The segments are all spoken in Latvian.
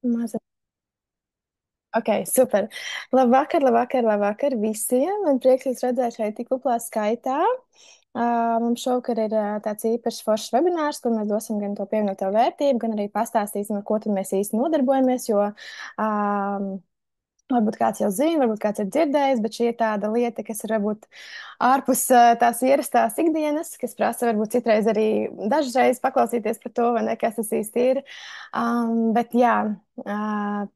Maza. Ok, super. Labvakar, labvakar, labvakar visiem. Man prieks jūs redzēt šeit tik kuplā skaitā. Mums šovakar ir tāds īpašs foršs webinārs, kur mēs dosim gan to pievienoto vērtību, gan arī pastāstīsim, ar ko tad mēs īsti nodarbojamies, jo varbūt kāds jau zina, varbūt kāds ir dzirdējis, bet šī ir tāda lieta, kas ir varbūt ārpus tās ierastās ikdienas, kas prasa varbūt citreiz arī dažreiz paklausīties par to, vai ne, kas tas īsti ir. Bet jā,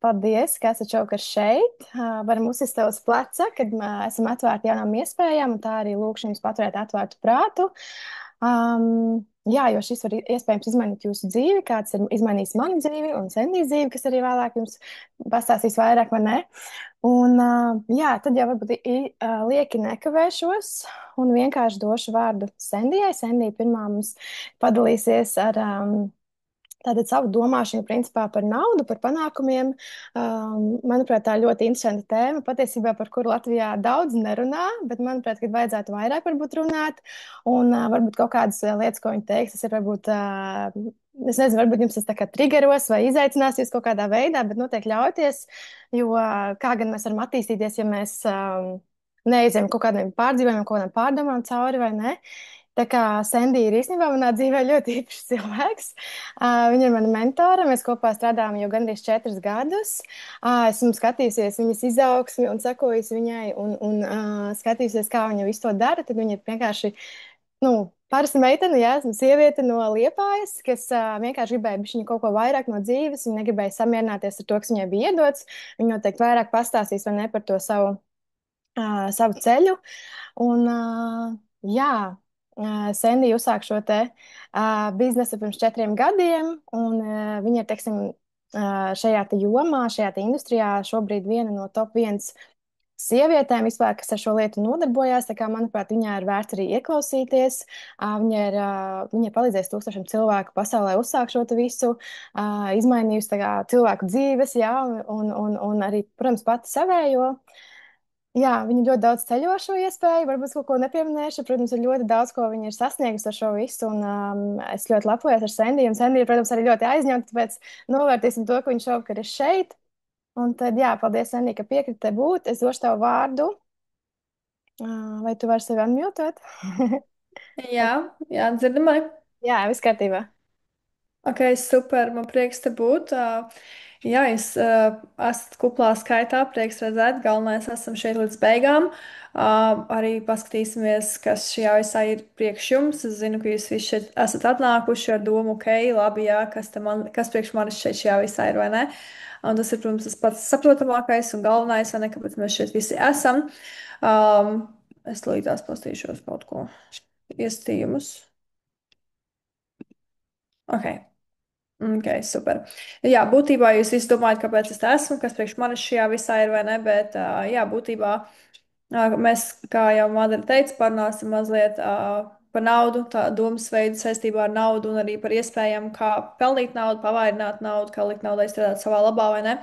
paldies, ka esat šovakar šeit. Varam uzsist tev uz pleca, kad esam atvērti jaunām iespējām, un tā arī lūkšu jums paturēt atvērtu prātu. Jā, jo šis var iespējams izmainīt jūsu dzīvi, kāds ir izmainījis manu dzīvi un Sendijas dzīvi, kas arī vēlāk jums pastāstīs vairāk, vai ne? Un, jā, tad jau varbūt lieki nekavēšos un vienkārši došu vārdu Sendijai. Sendija pirmā mums padalīsies ar tātad savu domāšanu principā par naudu, par panākumiem. Manuprāt, tā ir ļoti interesanta tēma, patiesībā par kuru Latvijā daudz nerunā, bet manuprāt, kad vajadzētu vairāk varbūt runāt, un varbūt kaut kādas lietas, ko viņi teiks, tas ir varbūt, es nezinu, varbūt jums tas tā kā triggeros vai izaicinās jūs kaut kādā veidā, bet noteikti ļauties, jo kā gan mēs varam attīstīties, ja mēs neizējam kaut kādiem pārdzīvojumiem, kaut kādām pārdomām cauri vai ne. Tā kā Sandija ir īstenībā manā dzīvē ļoti īpašs cilvēks. Viņa ir mana mentore. Mēs kopā strādājam jau gandrīz 4 gadus. Esmu skatījusies viņas izaugsmi un sekojusi viņai un skatījusies, kā viņa visu to dara. Tad viņa ir vienkārši, nu, parasta meitene, jā, sieviete no Liepājas, kas vienkārši gribēja bišķiņu kaut ko vairāk no dzīves. Viņa negribēja samierināties ar to, kas viņai bija iedots. Viņa noteikti vairāk pastāstīs vai ne par to savu ceļu. Un, jā, Sendija uzsāk šo te biznesu pirms 4 gadiem, un viņa ir, teiksim, šajā te jomā, šajā te industrijā šobrīd viena no top 1 sievietēm vispār, kas ar šo lietu nodarbojās. Tā kā, manuprāt, viņā ir vērts arī ieklausīties. Viņa ir palīdzējusi tūkstošiem cilvēku pasaulē uzsākt šo te visu, izmainījusi tā kā cilvēku dzīves, jā, un arī, protams, pati savējo. Jā, viņa ļoti daudz ceļošo iespēju, varbūt kaut ko nepieminēšu. Protams, ir ļoti daudz, ko viņa ir sasniegusi ar šo visu, un es ļoti lepojos ar Sendiju. Un Sendija, protams, arī ļoti aizņemta, tāpēc novērtīsim to, ka viņš šovakar ir šeit. Un tad, jā, paldies, Sendija, ka piekriti te būt. Es došu tev vārdu. Vai tu vari sevi atmjūtot? Jā, jā, dzirdamai. Jā, viss kārtībā. Ok, super, man prieks te būt. Jā, jūs esat kuplā skaitā, prieks redzēt. Galvenais, esam šeit līdz beigām. Arī paskatīsimies, kas šajā visā ir priekš jums. Es zinu, ka jūs visi šeit esat atnākuši ar domu, ok, labi, jā, kas priekš manis šeit šajā visā ir, vai ne? Un tas ir, protams, tas pats saprotamākais un galvenais, vai ne, kāpēc mēs šeit visi esam. Es līdzās pastīšos kaut ko iestījumus. Ok. Ok, super. Jā, būtībā jūs visi domājat, kāpēc es te esmu, kas priekš manis šajā visā ir vai ne, bet jā, būtībā mēs, kā jau Madara teica, parunāsim mazliet par naudu, tā domas veidu saistībā ar naudu un arī par iespējām, kā pelnīt naudu, pavairināt naudu, kā likt naudai strādāt savā labā vai ne.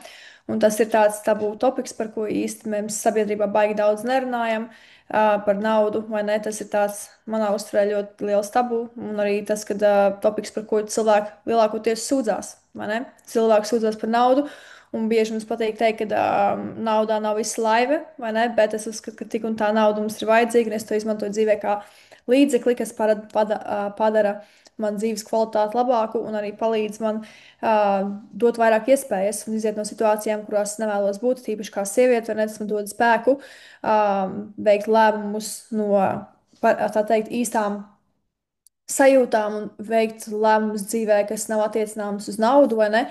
Un tas ir tāds tabū topiks, par ko īsti mēs sabiedrībā baigi daudz nerunājam. Par naudu, vai ne? Tas ir tāds manā uztverē ļoti liels tabū. Un arī tas, ka topiks, par ko cilvēki lielākoties sūdzās, vai ne? Cilvēki sūdzās par naudu. Un bieži mums patīk teikt, ka naudā nav visa laive, vai ne? Bet es uzskatu, ka tik un tā nauda mums ir vajadzīga, un es to izmantoju dzīvē kā līdzekli, kas padara man dzīves kvalitāti labāku un arī palīdz man dot vairāk iespējas un iziet no situācijām, kurās es nevēlos būt, tīpaši kā sieviete, vai ne? Tas man dod spēku veikt lēmumus no, tā teikt, īstām sajūtām un veikt lēmumus dzīvē, kas nav attiecināms uz naudu, vai ne?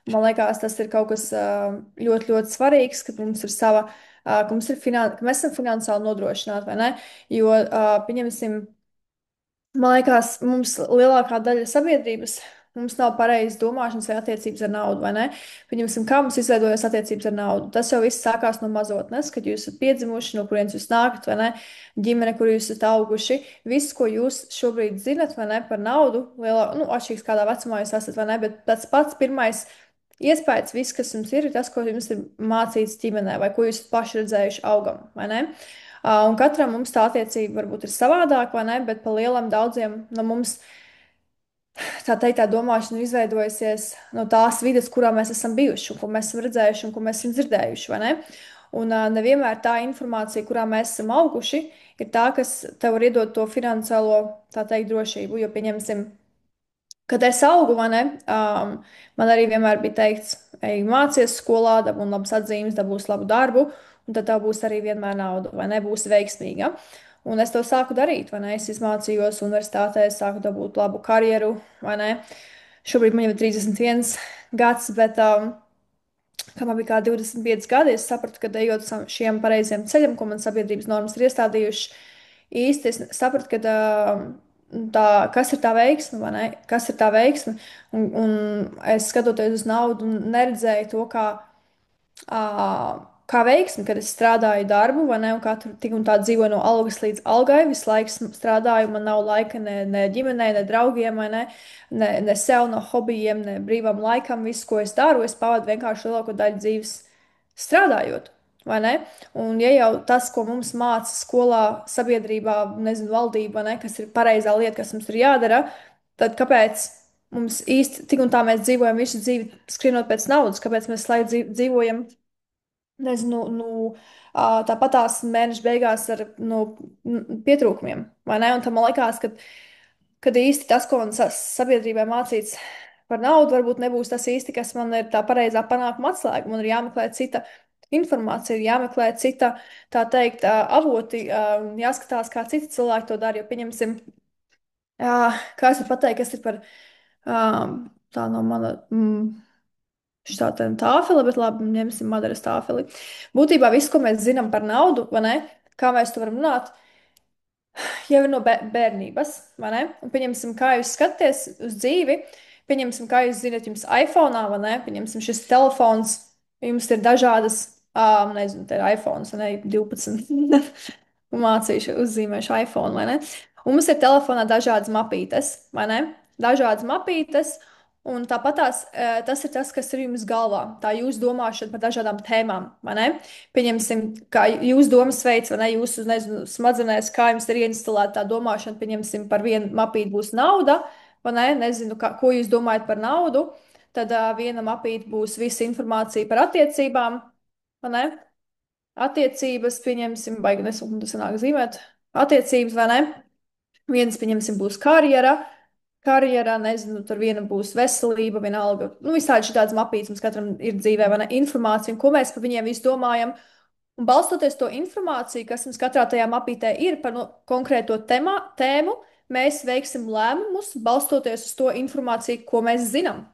Man liekas, tas ir kaut kas ļoti, ļoti svarīgs, ka mums ir sava, ka mums ir ka mēs esam finansiāli nodrošināti, vai ne? Jo, pieņemsim, man liekas, mums lielākā daļa sabiedrības. Mums nav pareizas domāšanas vai attiecības ar naudu, vai ne? Pieņemsim, kā mums izveidojas attiecības ar naudu. Tas jau viss sākās no mazotnes, kad jūs esat piedzimuši, no kurienes jūs nākat, vai ne? Ģimene, kur jūs esat auguši. Viss, ko jūs šobrīd zinat, vai ne, par naudu, lielā, nu, atšķirīgs kādā vecumā jūs esat, vai ne? Bet tas pats pirmais iespējas, viss, kas jums ir tas, ko jums ir mācīts ģimenē, vai ko jūs esat paši redzējuši augam, vai ne? Un katram mums tā attiecība varbūt ir savādāka, vai ne? Bet pa lielam daudziem no mums tā teikt, tā domāšana ir izveidojusies no tās vides, kurā mēs esam bijuši, un ko mēs esam redzējuši, un ko mēs esam dzirdējuši, vai ne? Un nevienmēr tā informācija, kurā mēs esam auguši, ir tā, kas tev var iedot to finansiālo, tā teikt, drošību. Jo, pieņemsim, kad es augu, vai ne, man arī vienmēr bija teikts, ej, mācies skolā, dabūs labas atzīmes, dabūs labu darbu, un tad tev būs arī vienmēr nauda, vai ne, būs veiksmīga. Un es to sāku darīt, vai ne? Es izmācījos universitātē, sāku dabūt labu karjeru, vai ne? Šobrīd man jau ir 31 gads, bet kad man bija kā 25 gadi, es sapratu, ka ejot šiem pareiziem ceļiem, ko man sabiedrības normas ir iestādījušas, īsti es sapratu, ka kas ir tā veiksme, vai ne? Kas ir tā veiksme? Un es skatoties uz naudu, neredzēju to kā veiksmi, kad es strādāju darbu, vai ne, un katru tik un tā dzīvoju no algas līdz algai, visu laiku strādāju, man nav laika ne ģimenei, ne draugiem, vai ne sev, no hobijiem, ne brīvam laikam, visu, ko es daru, es pavadu vienkārši lielāko daļu dzīves strādājot. Vai ne? Un, ja jau tas, ko mums māca skolā, sabiedrībā, nezinu, valdība, ne, kas ir pareizā lieta, kas mums ir jādara, tad kāpēc mums īsti tik un tā mēs dzīvojam visu dzīvi skrienot pēc naudas, kāpēc mēs laiku dzīvojam? Nezinu, tāpat tās mēneša beigās ar pietrūkumiem. Vai ne? Un tam man liekas, kad īsti tas, ko man sabiedrībai mācīts par naudu, varbūt nebūs tas īsti, kas man ir tā pareizā panākuma atslēga. Man ir jāmeklē cita informācija, ir jāmeklē cita, tā teikt, avoti, jāskatās, kā citi cilvēki to dara. Jo, pieņemsim, kā es varu pateikt, kas ir par tā no mana. Šitā tā tāfele, bet labi, ņemsim Madaras tāfeli. Būtībā viss, ko mēs zinām par naudu, vai ne? Kā mēs to varam runāt, jau ir no bērnības, vai ne? Un pieņemsim, kā jūs skatāties uz dzīvi, pieņemsim, kā jūs zināt, jums iPhone, vai ne? Pieņemsim, šis telefons, jums ir dažādas, nezinu, te ir iPhone, vai ne, 12. Mācīšu, uzzīmēšu iPhone, vai ne? Un mums ir telefonā dažādas mapītes, vai ne? Dažādas mapītes, un tāpat tas ir tas, kas ir jums galvā. Tā jūs domāšana par dažādām tēmām, vai ne? Pieņemsim, kā jūs domas veids, vai ne? Jūsu, nezinu, smadzenēs, kā jums ir ieinstalēta tā domāšana, pieņemsim, par vienu mapīti būs nauda, vai ne? Nezinu, ko jūs domājat par naudu. Tad viena mapīte būs visa informācija par attiecībām, vai ne? Attiecības, pieņemsim, baigi nesūkumi, tas sanāk zīmēt. Attiecības, vai ne? Viens, pieņemsim, būs karjerā, nezinu, tur viena būs veselība, vienalga. Nu, visādi šādas mapītes mums katram ir dzīvē, vai ne? Informācija, un ko mēs par viņiem visu domājam. Un balstoties to informāciju, kas mums katrā tajā mapītē ir par konkrēto tēmu, mēs veiksim lēmumus, balstoties uz to informāciju, ko mēs zinām.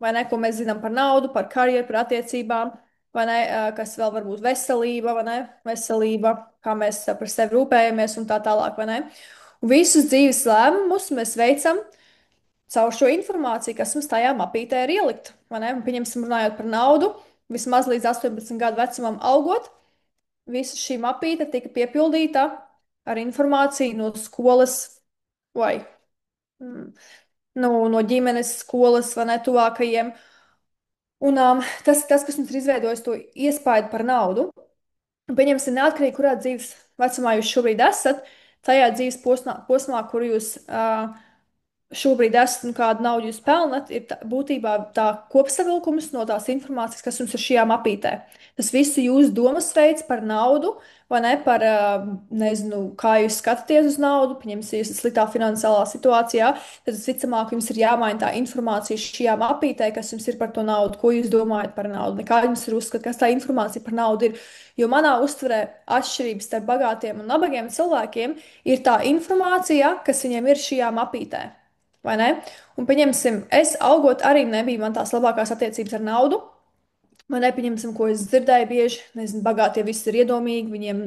Vai ne? Ko mēs zinām par naudu, par karjeru, par attiecībām, vai ne? Kas vēl var būt veselība, vai ne? Veselība, kā mēs par sevi rūpējamies un tā tālāk, vai ne? Un visus dzīves lēmumus mēs veicam caur šo informāciju, kas mums tajā mapītē ir ielikt. Un, pieņemsim, runājot par naudu, vismaz līdz 18 gadu vecumam augot, visa šī mapīte tika piepildīta ar informāciju no skolas vai no ģimenes skolas vai ne tuvākajiem. Un tas, kas mums ir izveidojis to iespaidu par naudu, pieņemsim, neatkarīgi, kurā dzīves vecumā jūs šobrīd esat, tajā dzīves posmā, kur jūs šobrīd esat un kādu naudu jūs pelnat, ir būtībā tā kopsavilkums no tās informācijas, kas jums ir šajā mapītē. Tas viss jūsu domas veids par naudu, vai ne par, nezinu, kā jūs skatāties uz naudu, pieņemsim, jūs esat sliktā finansiālā situācijā, tad visticamāk jums ir jāmaina tā informācija šajā mapītē, kas jums ir par to naudu, ko jūs domājat par naudu, nekā jums ir uzskats, kas tā informācija par naudu ir. Jo manā uztverē atšķirības starp bagātiem un nabagiem cilvēkiem ir tā informācija, kas viņiem ir šajā mapītē. Vai ne? Un pieņemsim, es augot arī nebija man tās labākās attiecības ar naudu. Man nepieņemsim, ko es dzirdēju bieži. Nezinu, bagātie visi ir iedomīgi. Viņiem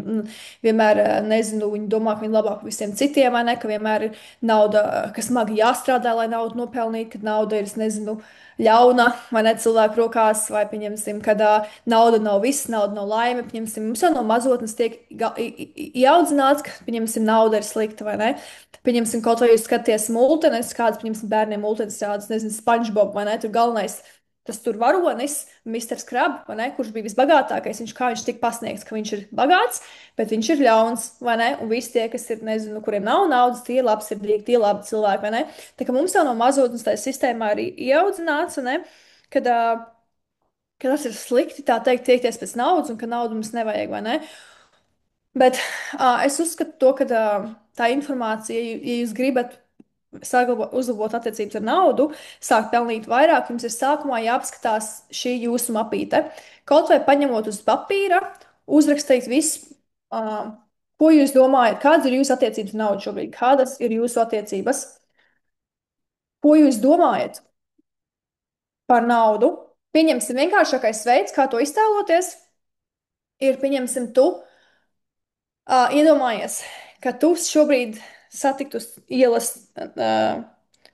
vienmēr, nezinu, viņi domā, ka viņi labāk par visiem citiem, vai ne? Ka vienmēr ir nauda, ka smagi jāstrādā, lai naudu nopelnītu, kad nauda ir, es nezinu, ļauna vai ne cilvēku rokās, vai pieņemsim, ka nauda nav viss, nauda nav laime. Pieņemsim, mums jau no mazotnes tiek ieaudzināts, ka, pieņemsim, nauda ir slikta, vai ne? Pieņemsim, kaut vai jūs skaties multenes, kādas, pieņemsim, bērniem multenes tādas, nezinu, SpongeBob, vai ne? Tur galvenais tas tur varonis, Misters Krabs, kurš bija visbagātākais, kā viņš tika pasniegts, ka viņš ir bagāts, bet viņš ir ļauns, vai ne? Un visi tie, kas ir, nezinu, kuriem nav naudas, tie ir labsirdīgi, tie ir labi cilvēki, vai ne? Tā kā mums jau no mazotnes tajā sistēmā arī ieaudzināts, vai ne? Kad, ka tas ir slikti, tā teikt, tiekties pēc naudas un ka naudu mums nevajag, vai ne? Bet es uzskatu to, ka tā informācija, ja jūs gribat uzlabot attiecības ar naudu, sākt pelnīt vairāk, jums ir sākumā jāapskatās šī jūsu mapīte. Kaut vai paņemot uz papīra, uzrakstīt visu, ko jūs domājat, kādas ir jūsu attiecības ar naudu šobrīd, kādas ir jūsu attiecības, ko jūs domājat par naudu. Pieņemsim, vienkāršākais veids, kā to iztēloties, ir pieņemsim tu. Iedomājies, ka tu šobrīd satiktu uz ielas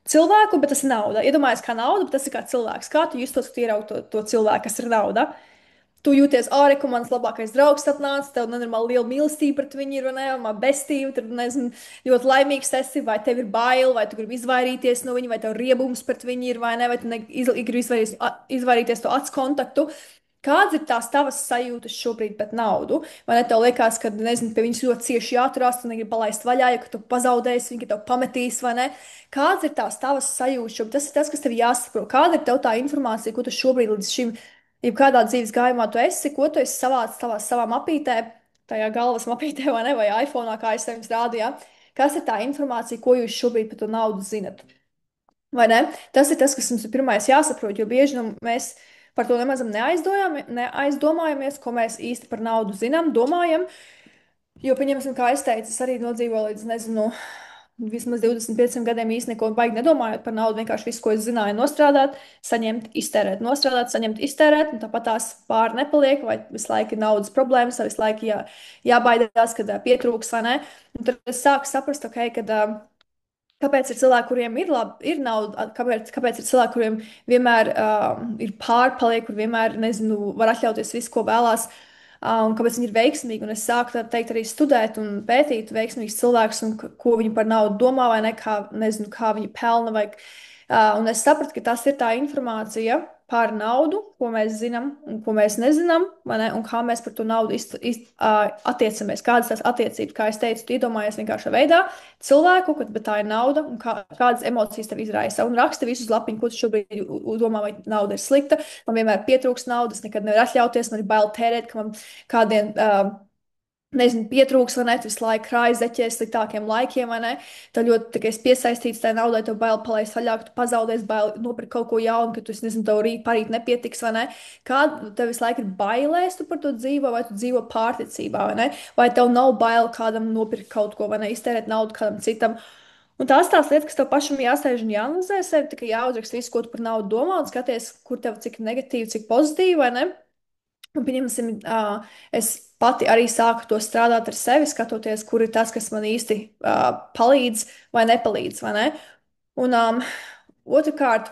cilvēku, bet tas ir nauda. Iedomājies, kā nauda, bet tas ir kā cilvēks. Kā tu justos, kad ieraugi to cilvēku, kas ir nauda? Tu jūties ārā, ka mans labākais draugs atnāca, tev nenormāli liela mīlestība pret viņu ir, vai ne, un bestība, tur, nezinu, ļoti laimīgs esi, vai tev ir bail, vai tu gribi izvairīties no viņa, vai tev riebums pret viņu ir, vai ne, vai tu gribi izvairīties to acu kontaktu. Kādas ir tās tavas sajūtas šobrīd pret naudu? Vai ne tev liekas, ka, nezinu, pie viņas ļoti cieši jāturās, tu negribi palaist vaļā, ja tu pazaudēsi viņu, ka tev pametīs, vai ne? Kādas ir tās tavas sajūtas šobrīd? Tas ir tas, kas tev jāsaprot. Kāda ir tev tā informācija, ko tu šobrīd līdz šim, ja kādā dzīves gājumā tu esi, ko tu esi savācis savā mapītē, tajā galvas mapītē, vai ne, vai iPhone, kā es jums rādīju, kas ir tā informācija, ko jūs šobrīd par to naudu zinat? Vai ne? Tas ir tas, kas mums ir pirmais jāsaprot, jo bieži mēs par to nemaz neaizdomājamies, ko mēs īsti par naudu zinām, domājam. Jo, pieņemsim, kā es teicu, es arī nodzīvoju līdz, nezinu, vismaz 25 gadiem īsti neko baigi nedomājot par naudu. Vienkārši visu, ko es zināju, nostrādāt, saņemt, iztērēt, nostrādāt, saņemt, iztērēt, un tāpat tās pāri nepaliek, vai visu laiku ir naudas problēmas, vai visu laiku jābaidās, kad pietrūks, vai ne. Un tad es sāku saprast, ok, kad. Kāpēc ir cilvēki, kuriem ir labi, ir nauda, kāpēc ir cilvēki, kuriem vienmēr ir pārpaliek, kur vienmēr, nezinu, var atļauties visu, ko vēlās, un kāpēc viņi ir veiksmīgi. Un es sāku tā teikt arī studēt un pētīt veiksmīgus cilvēkus un ko viņi par naudu domā vai ne, kā, nezinu, kā viņi pelna vai, un es sapratu, ka tas ir tā informācija par naudu, ko mēs zinām un ko mēs nezinām, vai ne, un kā mēs par to naudu attiecamies, kādas tās attiecības, kā es teicu, tu iedomājies vienkāršā veidā cilvēku, bet tā ir nauda, un kādas emocijas tev izraisa, un raksta visu uz lapiņu, ko tu šobrīd domā, vai nauda ir slikta, man vienmēr pietrūks naudas, nekad nevar atļauties, man ir bail tērēt, ka man kādien nezinu, pietrūks, vai ne, tu visu laiku krājas zeķēs sliktākiem laikiem, vai ne, tad ļoti, tā kā esi piesaistīts tajā naudai, tev bail palaist vaļā, ka tu pazaudēsi, bail nopirkt kaut ko jaunu, ka tu, nezinu, tev parīt nepietiks, vai ne, kā tev visu laiku ir bailēs, tu par to dzīvo, vai tu dzīvo pārticībā, vai ne, vai tev nav bail kādam nopirkt kaut ko, vai ne, iztērēt naudu kādam citam. Un tās lietas, kas tev pašam jāsēž un jāanalizē sevi, tikai jāuzraksta visu, ko tu par naudu domā, un skaties, kur tev cik negatīvi, cik pozitīvi, vai ne. Un, pieņemsim, es pati arī sāku to strādāt ar sevi, skatoties, kur ir tas, kas man īsti palīdz vai nepalīdz. Vai ne? Un otrkārt,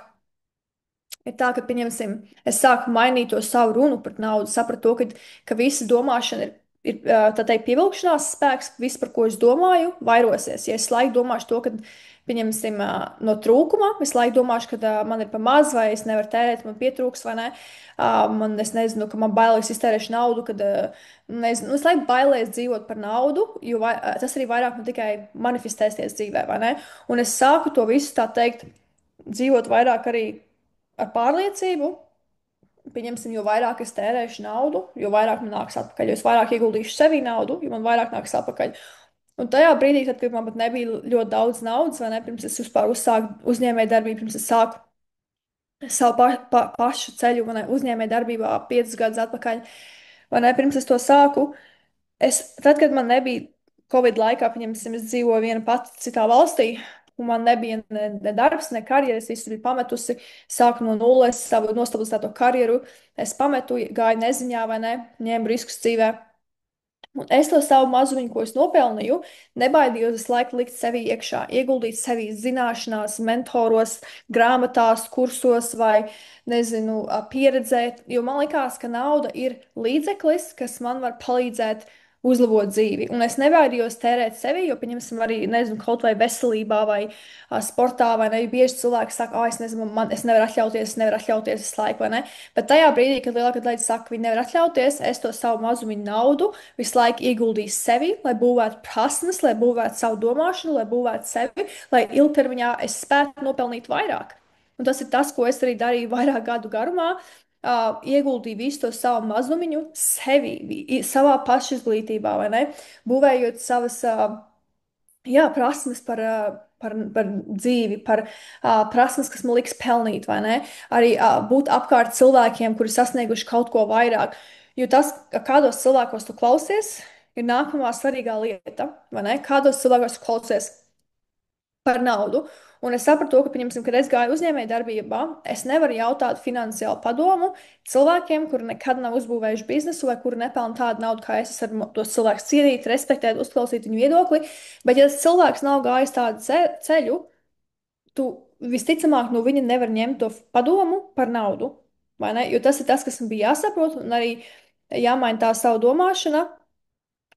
ir tā, ka, pieņemsim, es sāku mainīt to savu runu par naudu, sapratu to, ka visa domāšana ir tā teikt, pievilkšanās spēks, viss, par ko es domāju, vairosies. Ja es laiku domāšu to, ka, pieņemsim, no trūkuma, visu laiku domāšu, ka man ir pa maz, vai es nevaru tērēt, man pietrūks, vai ne. Es nezinu, ka man bailēs iztērēšu naudu, kad, nezinu, es laiku bailēs dzīvot par naudu, jo tas arī vairāk man tikai manifestēsies dzīvē, vai ne. Un es sāku to visu, tā teikt, dzīvot vairāk arī ar pārliecību. Pieņemsim, jo vairāk es tērēšu naudu, jo vairāk man nāks atpakaļ. Jo es vairāk ieguldīšu sevī naudu, jo man vairāk nāks atpakaļ. Un tajā brīdī, kad man pat nebija ļoti daudz naudas, vai ne, pirms es vispār uzsāku uzņēmējdarbību, pirms es sāku savu pašu ceļu, vai ne, uzņēmējdarbībā 5 gadus atpakaļ, vai ne, pirms es to sāku, tad, kad man nebija Covid laikā, pieņemsim, es dzīvoju viena pati citā valstī, un man nebija ne darbs, ne karjeras, visu biju pametusi, sāku no nulles savu nostabilizēto karjeru, es pametu, gāju neziņā, vai ne, ņēmu riskus dzīvē. Un es to savu mazumiņu, ko es nopelnīju, nebaidījos visu laiku likt sevi iekšā, ieguldīt sevi zināšanās, mentoros, grāmatās, kursos vai, nezinu, pieredzēt. Jo man likās, ka nauda ir līdzeklis, kas man var palīdzēt uzlabot dzīvi. Un es nevairījos tērēt sevi, jo, pieņemsim, arī, nezinu, kaut vai veselībā vai sportā, vai ne, jo bieži cilvēki saka, ah, es nezinu, es es nevaru atļauties visu laiku, vai ne. Bet tajā brīdī, kad lielākā daļa saka, viņi nevar atļauties, es to savu mazumiņu naudu visu laiku ieguldīju sevi, lai būvētu prasmes, lai būvētu savu domāšanu, lai būvētu sevi, lai ilgtermiņā es spētu nopelnīt vairāk. Un tas ir tas, ko es arī darīju vairāk gadu garumā. Ieguldīju visu to savu mazumiņu sevi, savā pašizglītībā, vai ne? Būvējot savas jā, prasmes par dzīvi, par prasmes, kas man liks pelnīt, vai ne? Arī būt apkārt cilvēkiem, kuri sasnieguši kaut ko vairāk. Jo tas, kādos cilvēkos tu klausies, ir nākamā svarīgā lieta, vai ne? Kādos cilvēkos tu klausies par naudu. Un es sapratu, to, ka, pieņemsim, kad es gāju uzņēmēju darbībā, es nevaru jautāt finansiālu padomu cilvēkiem, kuri nekad nav uzbūvējuši biznesu vai kuri nepelna tādu naudu, kā es varu tos cilvēkus cienīt, respektēt, uzklausīt viņu viedokli. Bet, ja tas cilvēks nav gājis tādu ceļu, tu visticamāk no viņa nevar ņemt to padomu par naudu. Vai ne? Jo tas ir tas, kas man bija jāsaprot, un arī jāmaina tā savu domāšanu.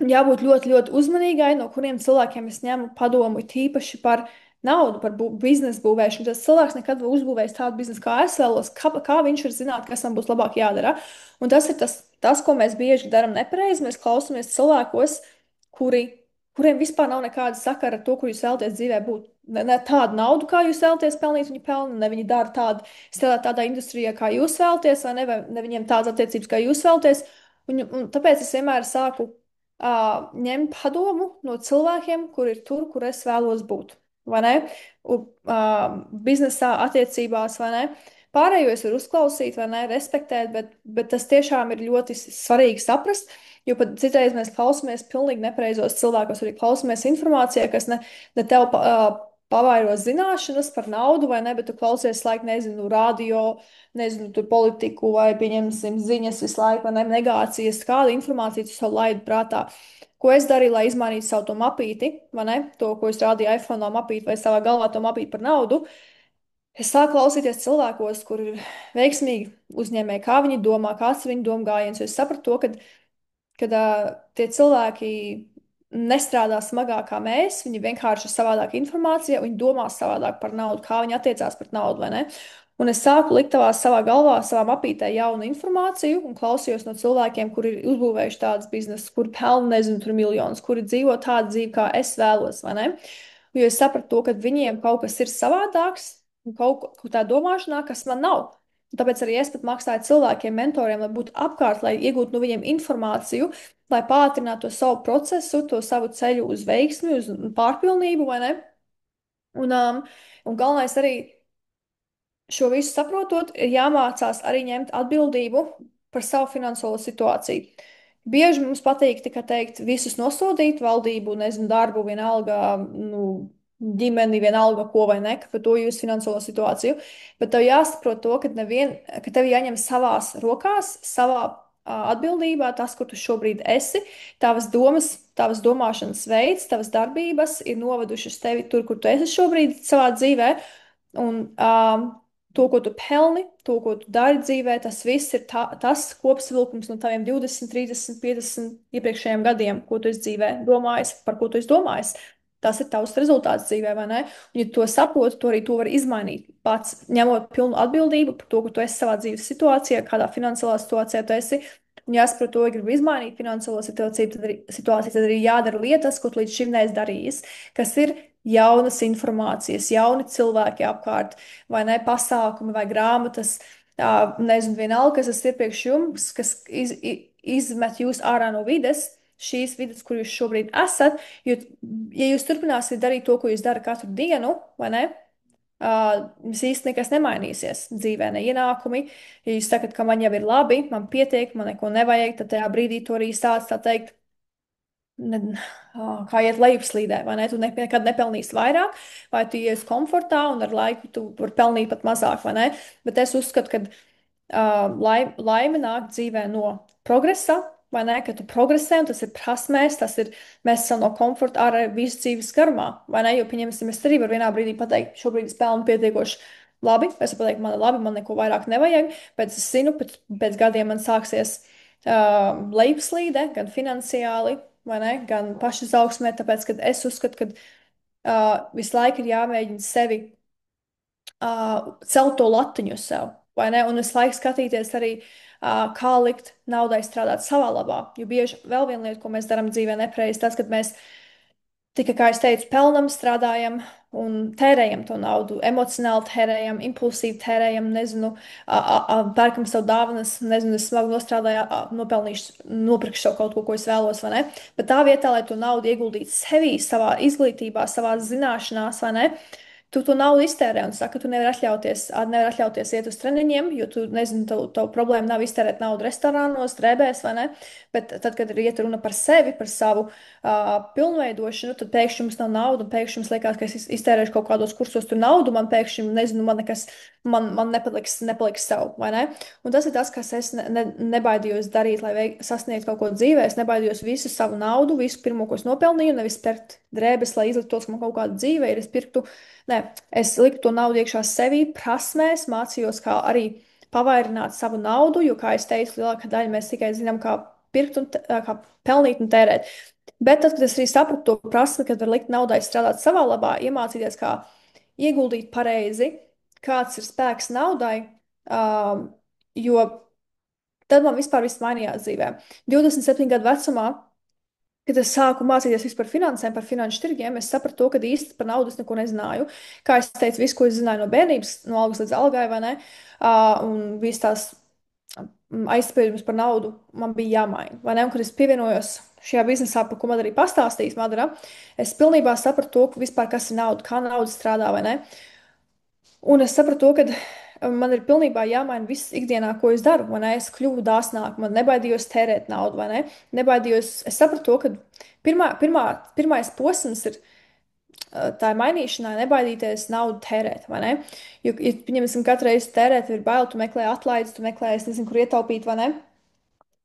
Jābūt ļoti, ļoti uzmanīgai, no kuriem cilvēkiem es ņemu padomu, tīpaši par naudu, par biznesu būvēšanu. Tas cilvēks nekad nav uzbūvējis tādu biznesu, kā es vēlos, kā viņš var zināt, kas man būs labāk jādara. Un tas ir tas ko mēs bieži darām nepareizi. Mēs klausāmies cilvēkos, kuri, kuriem vispār nav nekāda sakara ar to, kur jūs vēlaties dzīvē būt. Ne tādu naudu, kā jūs vēlaties pelnīt, viņi pelna, ne viņi dara tādu, strādā tādā industrijā, kā jūs vēlaties, vai ne viņiem tādas attiecības, kā jūs vēlaties. Un tāpēc es vienmēr sāku ņemt padomu no cilvēkiem, kur ir tur, kur es vēlos būt. Vai ne? Biznesā, attiecībās, vai ne? Pārējo es varu uzklausīt, vai ne, respektēt, bet tas tiešām ir ļoti svarīgi saprast, jo pat citreiz mēs klausāmies pilnīgi nepareizos cilvēkos, arī klausāmies informācijā, kas ne tev pavairo zināšanas par naudu, vai ne, bet tu klausies laiku, nezinu, radio, nezinu, tur politiku vai, pieņemsim, ziņas visu laiku, vai ne, negācijas, kādu informāciju tu savu laidu prātā. Ko es darīju, lai izmainītu savu to mapīti, vai ne, to, ko es rādīju iPhone mapīti vai savā galvā to mapīti par naudu. Es sāku klausīties cilvēkos, kur ir veiksmīgi uzņēmēji, kā viņi domā, kāds ir viņu domu gājiens. Es sapratu to, kad tie cilvēki nestrādā smagāk kā mēs, viņi vienkārši ir savādāk informācija, viņi domā savādāk par naudu, kā viņi attiecās pret naudu, vai ne? Un es sāku likt savā galvā, savā mapītē jaunu informāciju un klausījos no cilvēkiem, kuri ir uzbūvējuši tādas biznesus, kuri pelna, nezinu, tur miljonus, kuri dzīvo tādu dzīvi, kā es vēlos, vai ne? Jo es sapratu to, ka viņiem kaut kas ir savādāks un kaut kā tā domāšanā, kas man nav. Tāpēc arī es pat maksāju cilvēkiem, mentoriem, lai būtu apkārt, lai iegūtu no viņiem informāciju, lai pātrinātu to savu procesu, to savu ceļu uz veiksmi, uz pārpilnību, vai ne? Un, un galvenais arī šo visu saprotot, ir jāmācās arī ņemt atbildību par savu finansiālo situāciju. Bieži mums patīk tikai teikt, visus nosodīt, valdību, nezinu, darbu, vienalga, nu, ģimeni, vienalga, ko vai ne, par to jūsu finansiālo situāciju. Bet tev jāsaprot to, ka tev jāņem savās rokās, savā atbildībā tas, kur tu šobrīd esi, tavas domas, tavas domāšanas veids, tavas darbības ir novedušas tevi tur, kur tu esi šobrīd savā dzīvē. Un to, ko tu pelni, to, ko tu dari dzīvē, tas viss ir tas kopsavilkums no taviem 20, 30, 50 iepriekšējiem gadiem, ko tu esi dzīvē domājis, par ko tu esi domājis. Tas ir tavs rezultāts dzīvē, vai ne? Un, ja to saproti, to arī to var izmainīt. Pats ņemot pilnu atbildību par to, ka tu esi savā dzīves situācijā, kādā finansiālā situācijā tu esi. Un jāsaprot, to, ja gribi izmainīt finansiālo situāciju, tad arī jādara lietas, ko tu līdz šim neesi darījis, kas ir jaunas informācijas, jauni cilvēki apkārt, vai ne pasākumi, vai grāmatas, nezinu, vienalga, kas tas ir priekš jums, kas izmet jūs ārā no vides, šīs vidas, kur jūs šobrīd esat, jo, ja jūs turpināsiet darīt to, ko jūs darat katru dienu, vai ne, jums īsti nekas nemainīsies dzīvē, ne ienākumi. Ja jūs sakat, ka man jau ir labi, man pietiek, man neko nevajag, tad tajā brīdī to arī sāc tā teikt ne, kā iet lejupslīdē, vai ne? Tu nekad nepelnīsi vairāk, vai tu ies komfortā un ar laiku tu vari pelnīt pat mazāk, vai ne? Bet es uzskatu, ka laime nāk dzīvē no progresa, vai ne? Ka tu progresē, un tas ir prasmēs, mēs esam no komforta ārā visu dzīves garumā, vai ne? Jo, pieņemsim, es arī varu vienā brīdī pateikt, šobrīd es pelnu pietiekoši labi, es varu pateikt, man ir labi, man neko vairāk nevajag, bet es zinu, pēc gadiem man sāksies lejupslīde, gan finansiāli, vai ne? Gan pašizaugsmē, tāpēc, ka es uzskatu, ka visu laiku ir jāmēģina sevi celt to latiņu sev, vai ne? Un visu laiku skatīties arī, kā likt naudai strādāt savā labā. Jo bieži vēl viena lieta, ko mēs darām dzīvē nepareizi, tas, kad mēs tikai, kā es teicu, pelnam, strādājam un tērējam to naudu, emocionāli tērējam, impulsīvi tērējam, nezinu, pērkam sev dāvanas, nezinu, es smagi nostrādāju, nopelnīšu, nopirkšu sev kaut ko, ko es vēlos, vai ne? Bet tā vietā, lai to naudu ieguldītu sevī, savā izglītībā, savā zināšanās, vai ne? Tu to naudu iztērē un saka, ka tu nevar atļauties iet uz treniņiem, jo tu nezini, tavu problēmu nav iztērēt naudu restorānos, drēbēs, vai ne? Bet tad, kad ir iet runa par sevi, par savu pilnveidošanu, tad pēkšņi jums nav naudas, un pēkšņi jums liekas, ka es iztērēšu kaut kādos kursos tur naudu, man pēkšņi, nezinu, man nekas, man nepaliks sev, vai ne? Un tas ir tas, kas es nebaidījos darīt, lai sasniegtu kaut ko dzīvē. Es nebaidījos visu savu naudu, visu pirmo, ko es nopelnīju, nevis pērkt drēbes, lai izliktos, ka man kaut kāda dzīve ir. Es pirktu, nē, es liku to naudu iekšā sevī, prasmēs, mācījos, kā arī pavairināt savu naudu, jo, kā es teicu, lielākā daļa mēs tikai zinām, kā pirkt un kā pelnīt un tērēt. Bet tad, kad es arī sapratu to prasmi, kad var likt naudai strādāt savā labā, iemācīties, kā ieguldīt pareizi, kāds ir spēks naudai, um, jo tad man vispār viss mainījās dzīvē. 27 gadu vecumā, kad es sāku mācīties vispār par finansēm, par finanšu tirgiem, es sapratu to, ka īsti par naudu es neko nezināju. Kā es teicu, visu, ko es zināju no bērnības, no algas līdz algai, vai ne? Un visas tās aizspriedums par naudu man bija jāmaina. Vai ne? Un, kad es pievienojos šajā biznesā, par ko man arī pastāstīs Madara, es pilnībā sapratu to, ka vispār kas ir nauda, kā nauda strādā, vai ne? Un es sapratu to, ka man ir pilnībā jāmaina viss ikdienā, ko es daru. Man es kļuvu dāsnāk, man nebaidījos tērēt naudu, vai ne? Nebaidījos, es sapratu to, ka pirmais posms ir tā ir mainīšanai, nebaidīties naudu tērēt, vai ne? Jo, ja, pieņemsim, katru reizi tērēt, ir bail, tu meklē atlaides, tu meklē, es nezinu, kur ietaupīt, vai ne?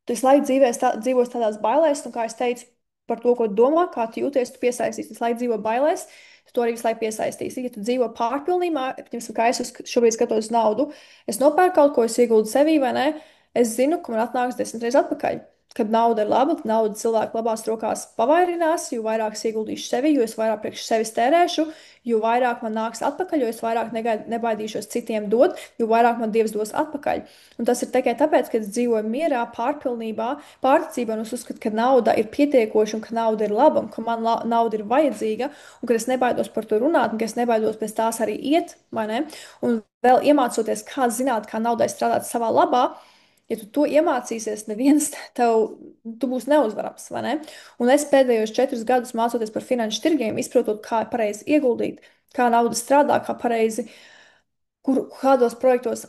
Tu visu laiku dzīvos tādās bailēs, un kā es teicu, par to, ko domā, kā tu jūties, tu piesaistīsi. Visu laiku dzīvo bailēs, tu to arī visu laiku piesaistīsi. Ja tu dzīvo pārpilnībā, piemēram, kā es šobrīd skatos naudu, es nopērku kaut ko, es ieguldu sevī, vai ne? Es zinu, ka man atnāks 10 reizes atpakaļ. Kad nauda ir laba, kad nauda cilvēku labās rokās pavairinās, jo vairāk es ieguldīšu sevi, jo es vairāk priekš sevis tērēšu, jo vairāk man nāks atpakaļ, jo es vairāk nebaidīšos citiem dot, jo vairāk man Dievs dos atpakaļ. Un tas ir tikai tāpēc, ka es dzīvoju mierā, pārpilnībā, pārticībā, un es uzskatu, ka nauda ir pietiekoša, un ka nauda ir laba, un ka man nauda ir vajadzīga, un ka es nebaidos par to runāt, un ka es nebaidos pēc tās arī iet, vai ne? Un vēl iemācoties, kā zināt, kā naudai strādāt savā labā. Ja tu to iemācīsies, neviens tu būsi neuzvarams, vai ne? Un es pēdējos 4 gadus mācoties par finanšu tirgiem, izprotot, kā pareizi ieguldīt, kā nauda strādā, kā pareizi kādos projektos,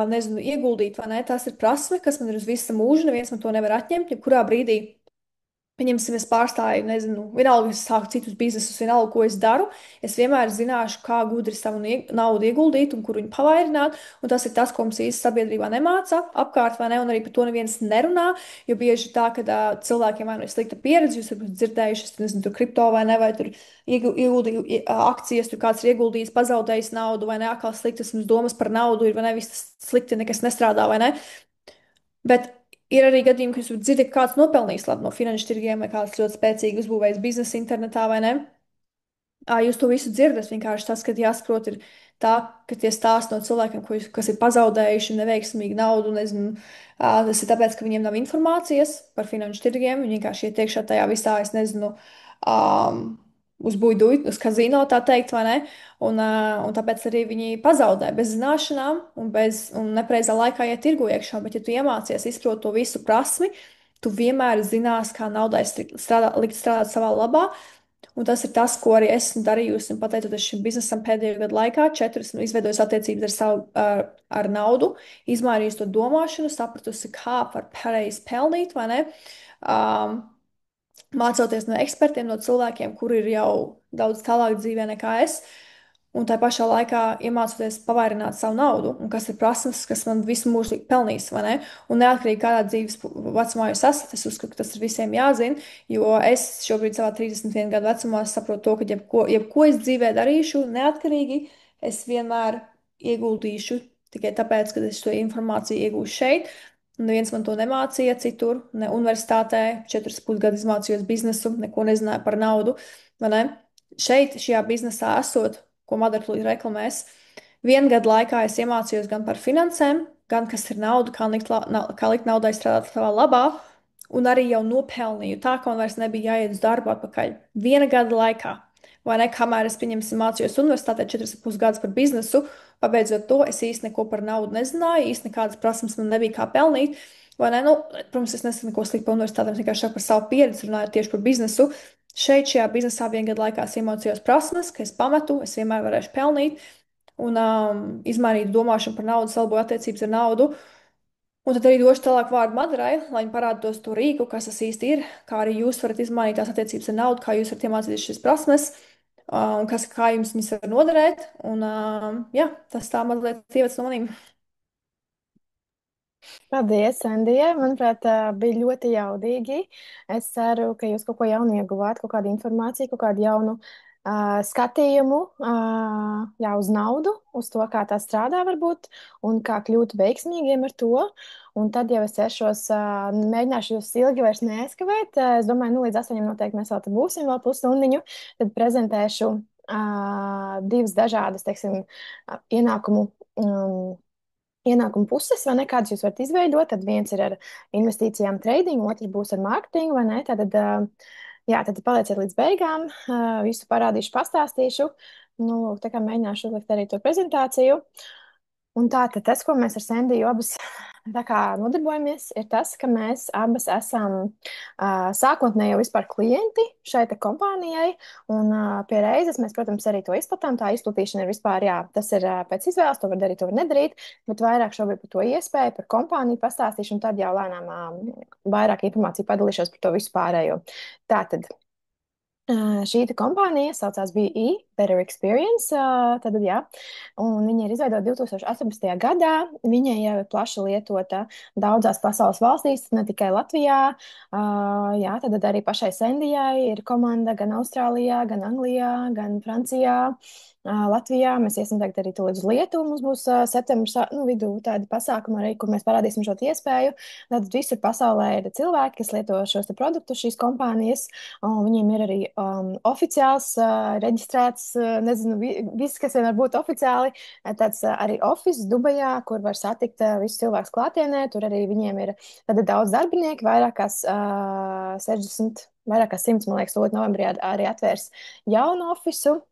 nezinu, ieguldīt, vai ne? Tas ir prasme, kas man ir uz visu mūžu, neviens man to nevar atņemt, jebkurā brīdī. Pieņemsim, es pārstāju, nezinu, vienalga, es sāku citus biznesus, vienalga, ko es daru. Es vienmēr zināšu, kā gudri savu naudu ieguldīt un kur viņu pavairināt. Un tas ir tas, ko mums īsti sabiedrībā nemāca apkārt, vai ne? Un arī par to neviens nerunā. Jo bieži tā, ka cilvēkiem vai nu ir slikta pieredze, jūs esat dzirdējuši, es nezinu, tur kripto vai ne, vai tur ieguldīju akcijas, tur kāds ir ieguldījis, pazaudējis naudu, vai ne, atkal sliktas mums domas par naudu ir, vai ne, viss tas slikti, nekas nestrādā, vai ne? Bet ir arī gadījumi, kad jūs dzirdat, ka kāds nopelnījis labi no finanšu tirgiem, vai kāds ļoti spēcīgi uzbūvējis biznesu internetā, vai ne? Jūs to visu dzirdat. Vienkārši tas, ka jāsaprot, ir tā, ka tie stāsti no cilvēkiem, kas ir pazaudējuši neveiksmīgi naudu, nezinu, tas ir tāpēc, ka viņiem nav informācijas par finanšu tirgiem. Viņi vienkārši iet iekšā tajā visā, es nezinu, um, uz buļbuļs, uz kazino, tā teikt, vai ne? Un tāpēc arī viņi pazaudē bez zināšanām un nepreizā laikā iet tirgu iekšā. Bet, ja tu iemācies izprot to visu prasmi, tu vienmēr zinās, kā naudai likt strādāt savā labā. Un tas ir tas, ko arī esmu darījusi. Un pateicoties šim biznesam pēdējo gadu laikā, 4 esmu izveidojusi attiecības ar naudu, izmainījusi to domāšanu, sapratusi, kā var pareizi pelnīt, vai ne? Um, Mācoties no ekspertiem, no cilvēkiem, kuri ir jau daudz tālāk dzīvē nekā es. Un tā pašā laikā iemācoties pavairināt savu naudu, un kas ir prasmes, kas man visu mūžu pelnīs, vai ne? Un neatkarīgi kādā dzīves vecumā jūs esat, es uzskatu, ka tas ir visiem jāzina, jo es šobrīd savā 31 gadu vecumā saprotu to, ka jebko es dzīvē darīšu, neatkarīgi, es vienmēr ieguldīšu tikai tāpēc, ka es to informāciju iegūšu šeit. Neviens man to nemācīja citur, ne universitātē, 4,5 gadus mācījos biznesu, neko nezināju par naudu. Vai ne? Šeit, šajā biznesā esot, ko Madara tūlīt reklamēs, vienu gadu laikā es iemācījos gan par finansēm, gan kas ir nauda, kā likt naudai strādāt savā labā, un arī jau nopelnīju tā, ka man vairs nebija jāiet uz darbu atpakaļ. Viena gada laikā. Vai ne? Kamēr es, pieņemsim, mācījos universitātē 4,5 gadus par biznesu, pabeidzot to, es īsti neko par naudu nezināju, īsti nekādas prasmes man nebija kā pelnīt. Vai ne? Nu, protams, es nesaku neko sliktu par universitātēm, es vienkārši saku par savu pieredzi, runājot tieši par biznesu. Šeit, šajā biznesā, vienu gadu laikā es iemācījos prasmes, ka es pametu, es vienmēr varēšu pelnīt un izmainīt domāšanu par naudu, salabot attiecības ar naudu. Un tad arī došu tālāk vārdu Madarai, lai viņa parādītos to rīku, kas tas īsti ir, kā arī jūs varat izmainīt tās attiecības ar naudu, kā jūs varat iemācīties šīs prasmes, un kā jums viņas var noderēt. Un, jā, tas tā mazliet ievads no manīm. Paldies, Sandija. Manuprāt, bija ļoti jaudīgi. Es ceru, ka jūs kaut ko jaunu ieguvāt, kaut kādu informāciju, kaut kādu jaunu skatījumu jā, uz naudu, uz to, kā tā strādā varbūt, un kā kļūt veiksmīgiem ar to. Un tad jau es cenšos, mēģināšu jūs ilgi vairs neaizkavēt. Es domāju, nu, līdz 8 noteikti mēs vēl te būsim, vēl pusstundiņu. Tad prezentēšu divas dažādas, teiksim, ienākumu. Ienākumu puses, vai ne, kādas jūs varat izveidot. Tad viens ir ar investīcijām, trading, otrs būs ar mārketingu, vai ne? Tad, jā, tad palieciet līdz beigām, visu parādīšu, pastāstīšu. Nu, tā kā mēģināšu uzlikt arī to prezentāciju. Un tā tad tas, ko mēs ar Sandiju abas tā kā nodarbojamies, ir tas, ka mēs abas esam sākotnēji jau vispār klienti šai te kompānijai, un pie reizes mēs, protams, arī to izplatām. Tā izplatīšana ir vispār, jā, tas ir pēc izvēles, to var darīt, to var nedarīt, bet vairāk šobrīd par to iespēju, par kompāniju pastāstīšu, un tad jau lēnām vairāk informāciju padalīšos par to visu pārējo. Tātad. Šī kompānija saucās BE, Better Experience. Tad, jā, un viņa ir izveidota 2018. gadā. Viņa jau ir plaši lietota daudzās pasaules valstīs, ne tikai Latvijā. Jā, tad arī pašai Sandijai ir komanda gan Austrālijā, gan Anglijā, gan Francijā. Latvijā mēs iesim tagad arī līdz Lietuvu. Mums būs septembra vidū tādi pasākumi, arī, kur mēs parādīsim šo iespēju. Tad visur pasaulē ir cilvēki, kas lieto šos produktus, šīs kompānijas. Viņiem ir arī oficiāls, reģistrēts, nezinu, viss, kas vien var būt oficiāli, tāds arī office Dubajā, kur var satikt visus cilvēkus klātienē. Tur arī viņiem ir daudz darbinieku, vairāk kā 60, vairāk kā 100, man liekas, 2. novembrī arī atvērs jaunu ofisu.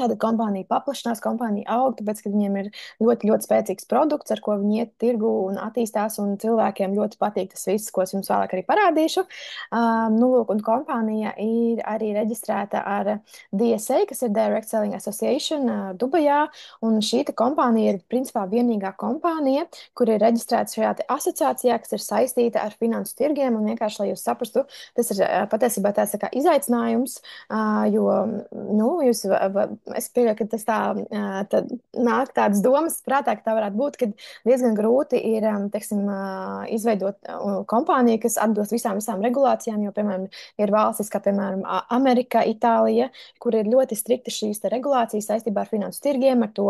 Tāda kompānija paplašinās, kompānija aug, tāpēc, ka viņiem ir ļoti, ļoti spēcīgs produkts, ar ko viņi iet tirgu un attīstās, un cilvēkiem ļoti patīk tas viss, ko es jums vēlāk arī parādīšu. Nu, lūk, un kompānija ir arī reģistrēta ar DSA, kas ir Direct Selling Association Dubajā, un šī kompānija ir principā vienīgā kompānija, kur ir reģistrēta šajā asociācijā, kas ir saistīta ar finansu tirgiem, un vienkārši, lai jūs saprastu, tas ir patiesībā tāds tā kā izaicinājums, jo, nu, jūs es pieļauju, ka tas tā nāk tādas domas prātā, ka tā varētu būt, ka diezgan grūti ir, teiksim, izveidot kompāniju, kas atbilst visām regulācijām, jo, piemēram, ir valstis, kā, piemēram, Amerika, Itālija, kur ir ļoti strikti šīs regulācijas saistībā ar finansu tirgiem, ar to,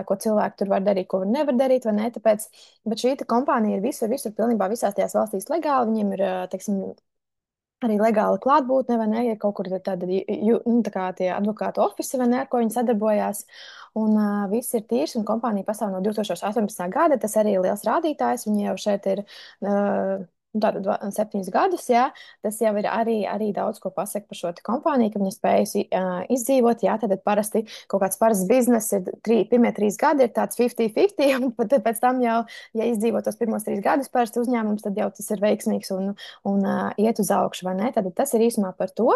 ko cilvēki tur var darīt, ko nevar darīt, vai ne, tāpēc, bet šī kompānija ir visur, pilnībā visās tajās valstīs legāli, viņiem ir, teiksim, arī legāli klātbūtne, vai ne, ja kaut kur ir tāda, nu, tā kā tie advokātu ofici, vai ne, ar ko viņi sadarbojās, un viss ir tīrs, un kompānija pastāv no 2018. gada, tas arī ir liels rādītājs, viņi jau šeit ir, tātad 7 gadus, jā, tas jau ir arī daudz ko pasaka par šo kompāniju, ka viņa spējusi izdzīvot, jā, tad parasti kaut kāds parasts bizness ir pirmie 3 gadi ir tāds 50-50, un pēc tam jau, ja izdzīvo tos pirmos 3 gadus parasti uzņēmums, tad jau tas ir veiksmīgs un iet uz augšu, vai ne? Tad tas ir īsumā par to,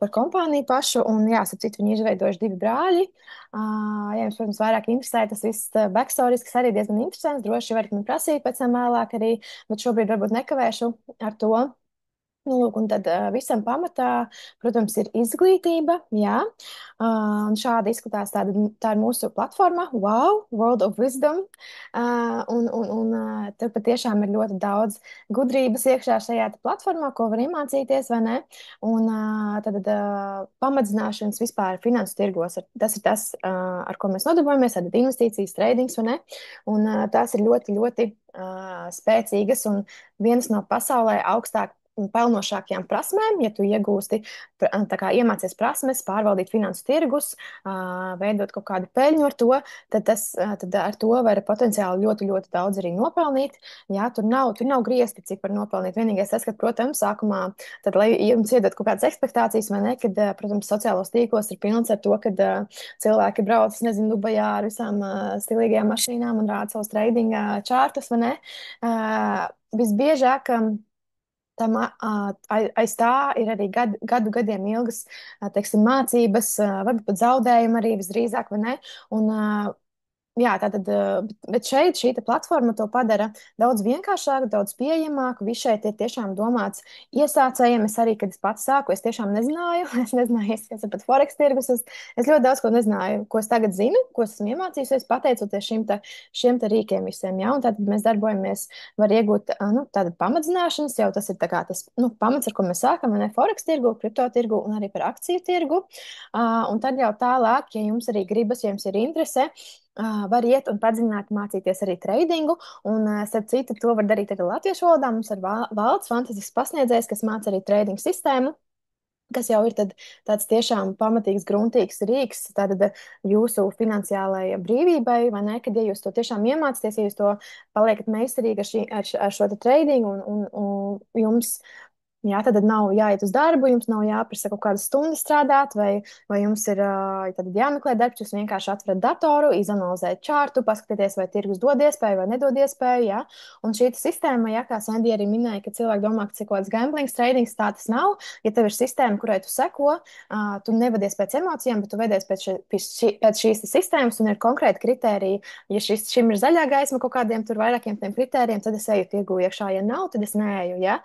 par kompāniju pašu, un jā, sapcīt, viņi ir izveidojuši 2 brāļi. Ja jums, protams, vairāk interesē tas viss backstories, kas arī diezgan interesants, droši varat man prasīt pēc tam vēlāk arī, bet šobrīd varbūt nekavēšu ar to. Nu, lūk, un tad visam pamatā, protams, ir izglītība, jā. Un šādi izskatās tā ir mūsu platforma, Wow, World of Wisdom. Tur patiešām ir ļoti daudz gudrības iekšā šajā platformā, ko var iemācīties, vai ne? Un tad pamadzināšanas vispār finansu tirgos. Tas ir tas, ar ko mēs nodarbojamies, tad investīcijas, tradings, vai ne? Un tās ir ļoti, ļoti spēcīgas un vienas no pasaulē augstāk pelnošākajām prasmēm, ja tu iegūsti, tā kā iemācies prasmes, pārvaldīt finansu tirgus, veidot kaut kādu peļņu ar to, tad ar to var potenciāli ļoti, ļoti daudz arī nopelnīt. Jā, tur nav griezti, cik var nopelnīt. Vienīgais tas, ka, protams, sākumā, tad, lai jums iedot kaut kādas ekspektācijas, vai ne, kad, protams, sociālos tīklos ir pilns ar to, kad cilvēki brauc, es nezinu, Dubajā ar visām stilīgajām mašīnām un rāda savus tradinga čārtus, vai ne? Visbiežāk aiz tā ir arī gadiem ilgas, teiksim, mācības, varbūt pat zaudējumi arī visdrīzāk, vai ne? Un, jā, tātad, bet šeit šī platforma to padara daudz vienkāršāku, daudz pieejamāku. Viss šeit ir tiešām domāts iesācējiem. Es arī, kad es pats sāku, es tiešām nezināju. Es nezināju, kas ir pat Forex tirgus. Es ļoti daudz ko nezināju, ko es tagad zinu, ko esmu iemācījusies pateicoties šiem te rīkiem visiem. Ja? Un tad mēs darbojamies, var iegūt nu, tādu pamatzināšanas, jau tas ir tā kā tas nu, pamats, ar ko mēs sākam, ne Forex tirgu, kripto tirgu un arī par akciju tirgu. Un tad jau tālāk, ja jums arī gribas, ja jums ir interese, var iet un padziļināt, mācīties arī tradingu. Un, starp citu, to var darīt arī latviešu valodā. Mums ir valsts fantastisks pasniedzējs, kas māca arī trading sistēmu, kas jau ir tāds tiešām pamatīgs, gruntīgs rīks tātad jūsu finansiālajai brīvībai, vai ne? Kad ja jūs to tiešām iemācāties, ja jūs to paliekat meistarīgi ar šo te tradingu un jums. Jā, tad nav jāiet uz darbu, jums nav jāprasa kaut kādas stundas strādāt, vai jums ir jāmeklē darbs. Jūs vienkārši atverat datoru, izanalizējat čārtu, paskatieties, vai tirgus dod iespēju vai nedod iespēju. Jā. Un šī sistēma, ja kā Sandija arī minēja, ka cilvēki domā, ka tas ir kaut kāds gamblings, tradings, tā tas nav. Ja tev ir sistēma, kurai tu seko, tu nevadies pēc emocijām, bet tu vedies pēc šīs sistēmas un ir konkrēti kritēriji. Ja šim ir zaļā gaisma kaut kādiem tur vairākiem tiem kritērijiem, tad es eju tirgu iekšā. Ja nav, tad es neeju. Ja?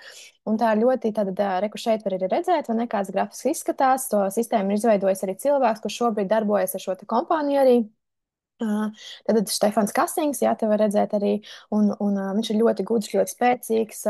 Un tā ir ļoti, tad, reku šeit var arī redzēt, vai ne, kāds grafiks izskatās. To sistēmu ir izveidojis arī cilvēks, kurš šobrīd darbojas ar šo te kompāniju arī. Tad Štefans Kasings, jā, te var redzēt arī, un viņš ir ļoti gudrs, ļoti spēcīgs.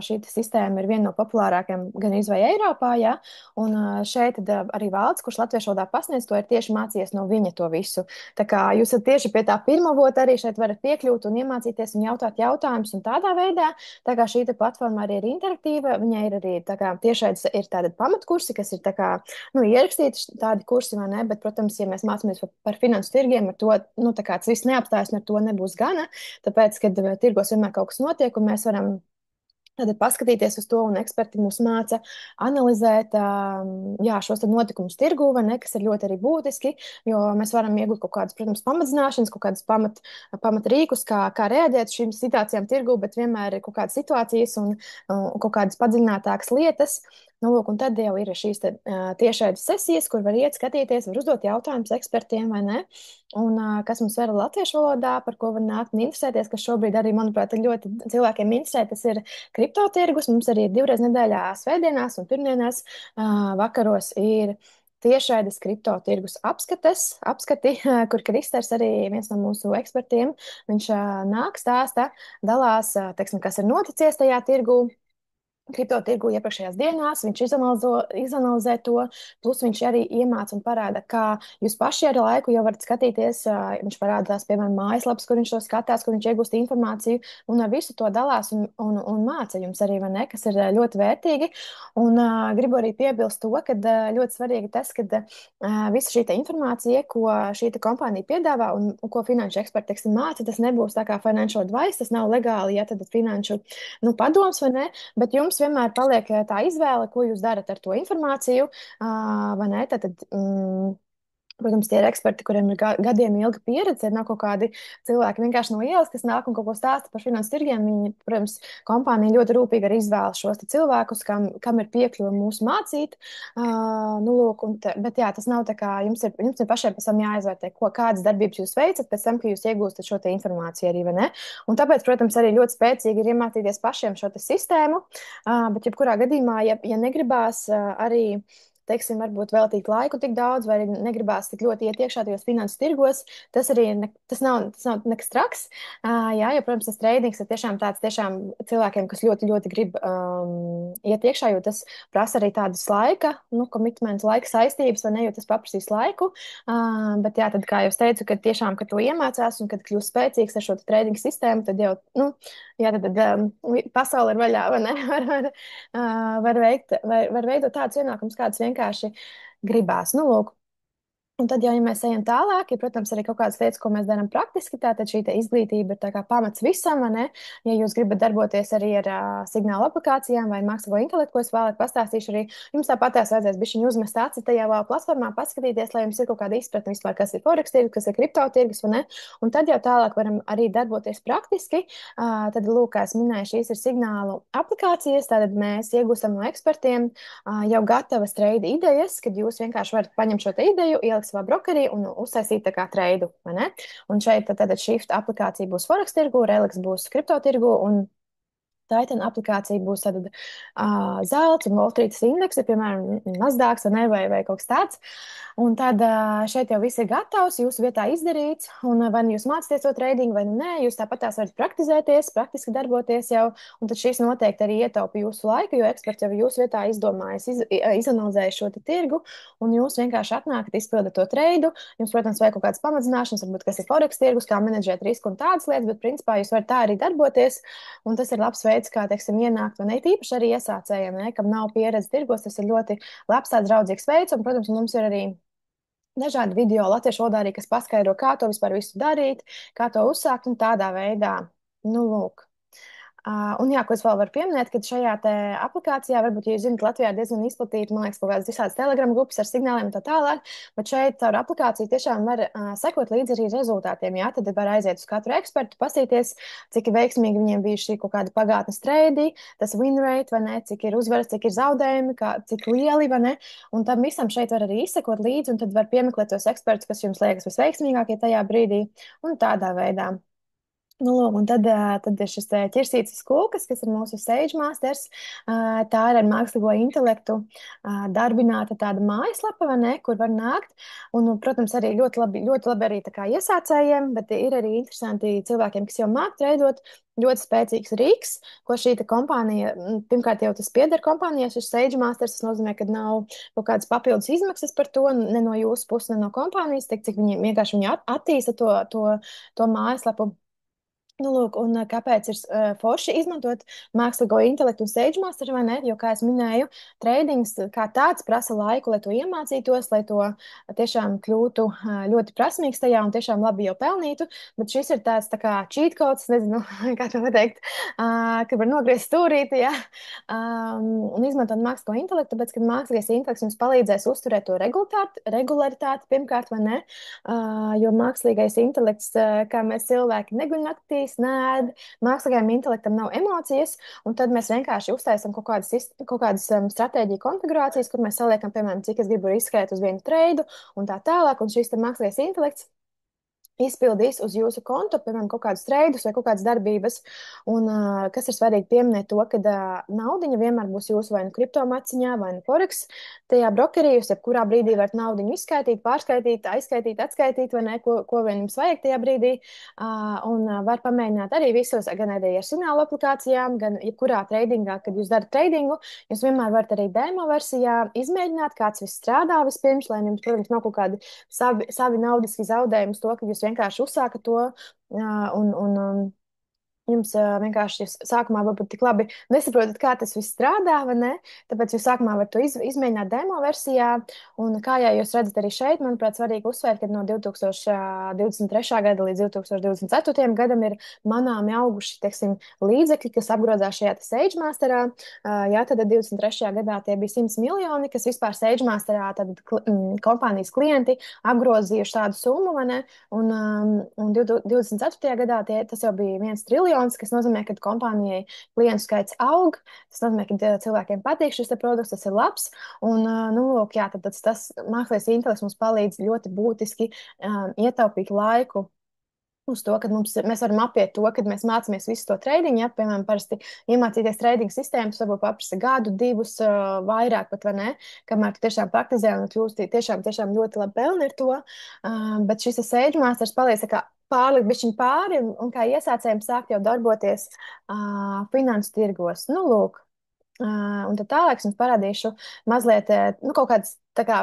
Šī sistēma ir viena no populārākajām gan izvai Eiropā, jā, un šeit tad arī Valds, kurš latviešu valodā pasniedz to, ir tieši mācījies no viņa to visu. Tā kā jūs esat tieši pie tā pirmavota arī šeit varat piekļūt un iemācīties un jautāt jautājumus un tādā veidā. Tā kā šī platforma arī ir interaktīva, viņai ir arī tā kā tiešais ir tādi pamatkursi, kas ir tā kā, nu, ierakstīti tādi kursi, vai ne, bet, protams, ja mēs mācāmies par finansu tirgiem, ar to nu, tas viss neapstājas, un ar to nebūs gana. Tāpēc, kad tirgos vienmēr kaut kas notiek, un mēs varam tad paskatīties uz to, un eksperti mūs māca analizēt jā, šos notikumus tirgū, ne, kas ir ļoti arī būtiski, jo mēs varam iegūt kaut kādas, protams, pamatzināšanas, kaut kādas pamatrīkus, kā reaģēt šīm situācijām tirgū, bet vienmēr ir kaut kādas situācijas un kaut kādas padziļinātākas lietas. Nu, lūk, un tad jau ir šīs tiešraides sesijas, kur var iet skatīties, var uzdot jautājumus ekspertiem, vai ne? Un kas mums ir latviešu valodā, par ko var nākt un interesēties, kas šobrīd arī, manuprāt, ļoti cilvēkiem interesē, tas ir kriptotirgus. Mums arī ir 2 reizes nedēļā svētdienās un pirmdienās vakaros ir tiešraides kriptotirgus apskati, kur Kristers arī viens no mūsu ekspertiem, viņš nāk stāsta, dalās, teiksim, kas ir noticies tajā tirgū. Kriptotirgu iepriekšējās dienās, viņš izanalizē to, plus viņš arī iemāca un parāda, kā jūs paši ar laiku jau varat skatīties. Viņš parādās, piemēram, mājaslapas, kur viņš to skatās, kur viņš iegūst informāciju, un ar visu to dalās un māca jums arī, vai ne, kas ir ļoti vērtīgi. Un gribu arī piebilst to, ka ļoti svarīgi tas, ka visa šī informācija, ko šī kompānija piedāvā un ko finanšu eksperti, teiksim, māca, tas nebūs tā kā financial advice, tas nav legāli, ja tad finanšu, nu, padoms, vai ne, bet jums vienmēr paliek tā izvēle, ko jūs darat ar to informāciju, vai ne? Protams, tie ir eksperti, kuriem ir gadiem ilga pieredze. Nav kaut kādi cilvēki vienkārši no ielas, kas nāk un kaut ko stāsta par finansu tirgiem. Viņi, protams, kompānija ļoti rūpīgi arī izvēlas šos cilvēkus, kam ir piekļuve mūsu mācīt. Nu, lūk, bet jā, tas nav tā kā jums ir pašiem pēc tam jāizvērtē, kādas darbības jūs veicat, pēc tam, ka jūs iegūstat šo te informāciju arī, vai ne? Un tāpēc, protams, arī ļoti spēcīgi ir iemācīties pašiem šo te sistēmu, bet jebkurā gadījumā, ja negribās arī teiksim, varbūt veltīt laiku tik daudz, vai arī negribās tik ļoti iet iekšā tajos finanses tirgos. Tas arī tas nav nekas traks. Jā, jo, protams, tas treidings ir tiešām tāds tiešām cilvēkiem, kas ļoti, ļoti grib iet iekšā, jo tas prasa arī tādas laika, nu, komitmentu, laika saistības, vai ne, jo tas paprasīs laiku. Bet, jā, tad, kā jau es teicu, kad tiešām, kad to iemācās un kad kļūst spēcīgs ar šo trading sistēmu, tad jau, nu, jā, tad pasaule ir vaļā, vai ne? Var veidot tādus ienākumus, kādus vienkārši gribās. Nu, lūk, un tad, jau, ja mēs ejam tālāk, ir, protams, arī kaut kādas lietas, ko mēs darām praktiski. Tātad šī izglītība ir tā kā pamats visam, vai ne? Ja jūs gribat darboties arī ar signālu aplikācijām vai mākslīgo intelektu, ko es vēlāk pastāstīšu, arī jums tāpatās vajadzēs bišķiņu uzmest aci tajā vēl platformā, paskatīties, lai jums ir kaut kāda izpratne vispār, kas ir forex tirgus, kas ir kriptotirgus, vai ne? Un tad jau tālāk varam arī darboties praktiski. Tad, lūk, kā es minēju, šīs ir signālu aplikācijas. Tātad mēs iegūstam no ekspertiem jau gatavas trade idejas, kad jūs vienkārši varat paņemt šo te ideju, ielikt savā brokerī un uztaisīt tā kā treidu, vai ne? Un šeit tad Shift aplikācija būs Forex tirgu, Relix būs kripto tirgu un Titan aplikācija būs tad zelts un Wall Street indeksi, piemēram, Nasdaq vai kaut kas tāds. Un tad šeit jau viss ir gatavs, jūsu vietā izdarīts, un vai nu jūs mācāties to tradingu, vai nu nē, jūs tāpat tās varat praktizēties, praktiski darboties jau, un tad šis noteikti arī ietaupa jūsu laiku, jo eksperts jau jūsu vietā izdomājis, izanalizējis šo tirgu, un jūs vienkārši atnākat, izpildat to treidu. Jums, protams, vajag kaut kādas pamatzināšanas, varbūt kas ir forex tirgus, kā menedžēt risku un tādas lietas, bet principā jūs varat tā arī darboties, un tas ir labs veids, kā, teiksim, ienākt, vai ne, tīpaši arī iesācējiem, ne, kam nav pieredze tirgos, tas ir ļoti labs tāds draudzīgs veids, un, protams, mums ir arī dažādi video latviešu valodā arī, kas paskaidro, kā to vispār visu darīt, kā to uzsākt un tādā veidā. Nu, lūk. Un jā, ko es vēl varu pieminēt, kad šajā aplikācijā, varbūt, ja jūs zināt, Latvijā ir diezgan izplatīta, man liekas, kaut kādas visādas telegram grupas ar signāliem un tā tālāk, bet šeit caur aplikāciju tiešām var sekot līdzi arī rezultātiem. Jā, tad var aiziet uz katru ekspertu, pasīties, cik veiksmīgi viņiem bijuši kaut kādi pagātnes treidi, tas win rate, vai ne, cik ir uzvaras, cik ir zaudējumi, cik lieli, vai ne, un tam visam šeit var arī izsekot līdzi, un tad var piemeklēt tos ekspertus, kas jums liekas visveiksmīgākie tajā brīdī, un tādā veidā. Nu, lūk, un tad ir šis ķirsītis kūkas, kas ir mūsu Sage Masters. Tā ir ar mākslīgo intelektu darbināta tāda mājaslapa, vai ne, kur var nākt. Un, protams, arī ļoti labi arī tā kā iesācējiem, bet ir arī interesanti cilvēkiem, kas jau māk treidot. Ļoti spēcīgs rīks, ko šī kompānija, pirmkārt jau tas pieder kompānijai, šis Sage Masters, tas nozīmē, ka nav kaut kādas papildus izmaksas par to, ne no jūsu puses, ne no kompānijas, tik cik viņi vienkārši attīsta to mājaslapu. Nu, lūk, un kāpēc ir forši izmantot mākslīgo intelektu un Sage Master, vai ne? Jo, kā jau minēju, treidings kā tāds prasa laiku, lai to iemācītos, lai to tiešām kļūtu ļoti prasmīgs tajā un tiešām labi jau pelnītu. Bet šis ir tāds tā kā cheat codes, nezinu, kā to pateikt, ka var nogriezt stūrīti, ja, un izmantot mākslīgo intelektu, tāpēc, kad mākslīgais intelekts jums palīdzēs uzturēt to regularitāti, pirmkārt, vai ne? Jo mākslīgais intelekts, kā mēs cilvēki neguļ naktī, nēd, mākslīgajam intelektam nav emocijas, un tad mēs vienkārši uztaisam kaut kādas stratēģiju konfigurācijas, kur mēs saliekam, piemēram, cik es gribu riskēt uz vienu treidu un tā tālāk, un šīs mākslīgais intelekts izpildīs uz jūsu kontu, piemēram, kaut kādus treidus vai kaut kādas darbības. Un, kas ir svarīgi pieminēt to, ka naudiņa vienmēr būs jūsu vai nu kriptomaciņā, vai nu forex. Tajā brokerī jūs jebkurā brīdī varat naudiņu izskaitīt, pārskaitīt, aizskaitīt, atskaitīt, vai ne, ko vien jums vajag tajā brīdī. Un var pamēģināt arī visos, gan arī ar signālu aplikācijām, gan jebkurā treidingā, kad jūs darat treidingu. Jūs vienmēr varat arī demo versijā izmēģināt, kāds viss strādā vispirms, lai jums, protams, nav kaut kādi savi naudiski zaudējumi uz to, ka jūs vienkārši uzsākat to un jums vienkārši jūs sākumā varbūt tik labi nesaprotat, kā tas viss strādā, vai ne? Tāpēc jūs sākumā varat to izmēģināt demo versijā. Un kā jau jūs redzat arī šeit, manuprāt, svarīgi uzsvērt, ka no 2023. gada līdz 2024. gadam ir manāmi auguši, teiksim, līdzekļi, kas apgrozās šajā Sage Masterā. Jā, tad 23. gadā tie bija 100 miljoni, kas vispār Sage Masterā tad kompānijas klienti apgrozījuši tādu summu, vai ne? Un 24. gadā tas jau bija 1 triljons, kas nozīmē, ka kompānijai klientu skaits aug. Tas nozīmē, ka cilvēkiem patīk šis produkts, tas ir labs. Un, nu, lūk, jā, tad tas mākslīgais intelekts mums palīdz ļoti būtiski ietaupīt laiku uz to, ka mēs varam apiet to, kad mēs mācāmies visu to tradingu. Ja, piemēram, parasti iemācīties trading sistēmas, varbūt paprasa gadu, divus, vairāk pat, vai ne? Kamēr tu tiešām praktizē un kļūsti tiešām ļoti labi pelni ar to. Bet šis Sage Masters palīdz tā kā pārlikt bišķiņ pāri un kā iesācējiem sākt jau darboties finansu tirgos. Nu, lūk. Un tad tālāk es jums parādīšu mazliet nu, kaut kādas tā kā,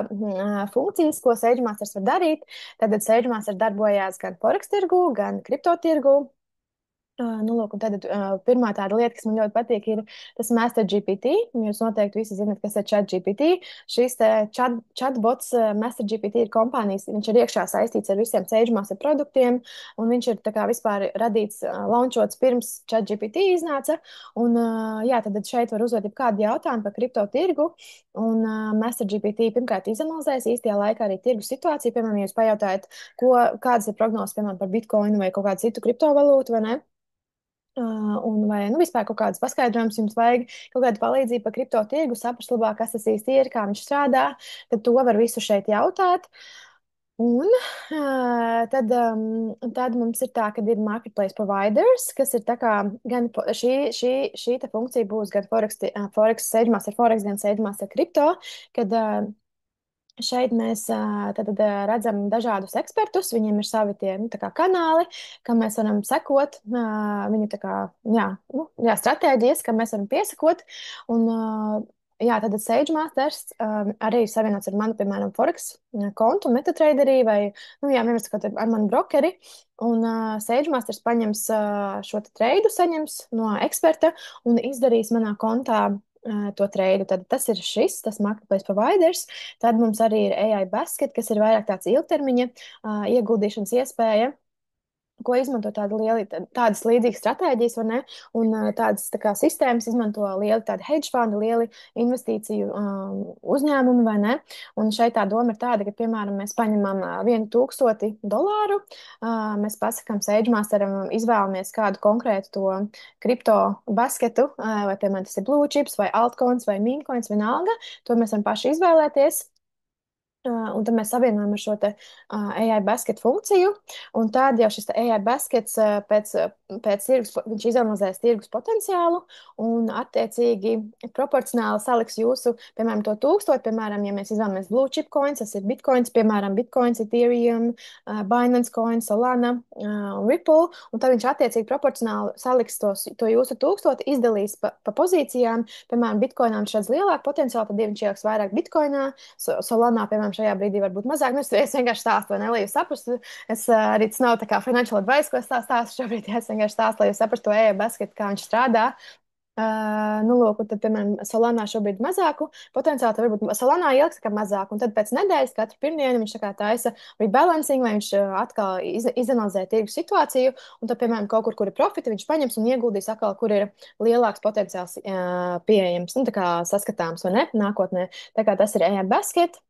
funkcijas, ko SageMaster var darīt. Tad SageMaster darbojās gan Forex tirgu, gan kripto tirgu. Nu, lūk, un tad pirmā tāda lieta, kas man ļoti patīk, ir tas MasterGPT. Jūs noteikti visi zināt, kas ir ChatGPT. Šis chatbots MasterGPT ir kompānijas, viņš ir iekšā saistīts ar visiem SageMaster produktiem, un viņš ir tā kā vispār radīts, launchots pirms ChatGPT iznāca. Un, jā, tad šeit var uzdot kādu jautājumu par kripto tirgu, un MasterGPT pirmkārt izanalizēs īstajā laikā arī tirgu situāciju. Piemēram, ja jūs pajautājat, kādas ir prognozes, piemēram, par Bitcoinu vai kaut kādu citu kriptovalūtu, vai ne? Un vai nu, vispār kaut kādas paskaidrojumus jums vajag, kaut kāda palīdzība par kripto tirgu, saprast labāk, kas tas īsti ir, kā viņš strādā, tad to var visu šeit jautāt. Un tad mums ir tā, ka ir marketplace providers, kas ir tā kā gan šī te funkcija būs gan Forex, SageMaster Forex, gan SageMaster Crypto, kad šeit mēs redzam dažādus ekspertus. Viņiem ir savi tie, nu, tā kā kanāli, kam mēs varam sekot, viņu tā kā, jā, nu, jā, stratēģijas, kam mēs varam piesakot. Un, jā, tad SageMasters arī ir savienots ar manu, piemēram, Forex kontu, MetaTraderī vai, nu, jā, vienmēr sakot, ar manu brokeri. Un SageMasters paņems šo te treidu, saņems no eksperta un izdarīs manā kontā to treidu. Tad tas ir tas marketplace providers. Tad mums arī ir AI Basket, kas ir vairāk tāds ilgtermiņa ieguldīšanas iespēja, ko izmanto tādas līdzīgas stratēģijas, vai ne? Un tādas tā kā sistēmas izmanto lieli tādi hedge fondi, lieli investīciju uzņēmumi, vai ne? Un šeit tā doma ir tāda, ka, piemēram, mēs paņemam $1000, mēs pasakām SageMasteram, izvēlamies kādu konkrētu to kripto basketu, vai, piemēram, tas ir Blue Chips, vai Altcoins, vai Memecoins, vienalga. To mēs varam paši izvēlēties. Un tad mēs savienojam ar šo te, AI basket funkciju, un tad jau šis AI baskets pēc tirgus, viņš izanalizēs tirgus potenciālu un attiecīgi proporcionāli saliks jūsu, piemēram, to 1000, piemēram, ja mēs izvēlamies blue chip coins, tas ir bitcoins, piemēram, bitcoins, Ethereum, Binance Coin, Solana, Ripple, un tad viņš attiecīgi proporcionāli saliks to jūsu 1000, izdalīs pa pozīcijām, piemēram, bitcoinām šāds lielāks potenciāls, tad viņš ieliks vairāk bitcoinā, Solana, piemēram, šajā brīdī varbūt mazāk. Nu, es vienkārši stāstu, ne, lai jūs saprastu. Arī tas nav tā kā financial advice, ko es stāstu šobrīd. Es vienkārši stāstu, lai jūs saprastu to AI basket, kā viņš strādā. Nu, lūk, un tad, piemēram, Solānā šobrīd mazāku potenciāli, tad varbūt Solānā ieliks kā mazāku, un tad pēc nedēļas katru pirmdienu viņš tā kā taisa rebalancing, lai viņš atkal izanalizē tirgu situāciju, un tad, piemēram, kaut kur ir profiti, viņš paņems un ieguldīs atkal, kur ir lielāks potenciāls pieejams, nu, tā kā saskatāms, vai ne, nākotnē. Tā kā tas ir AI basket.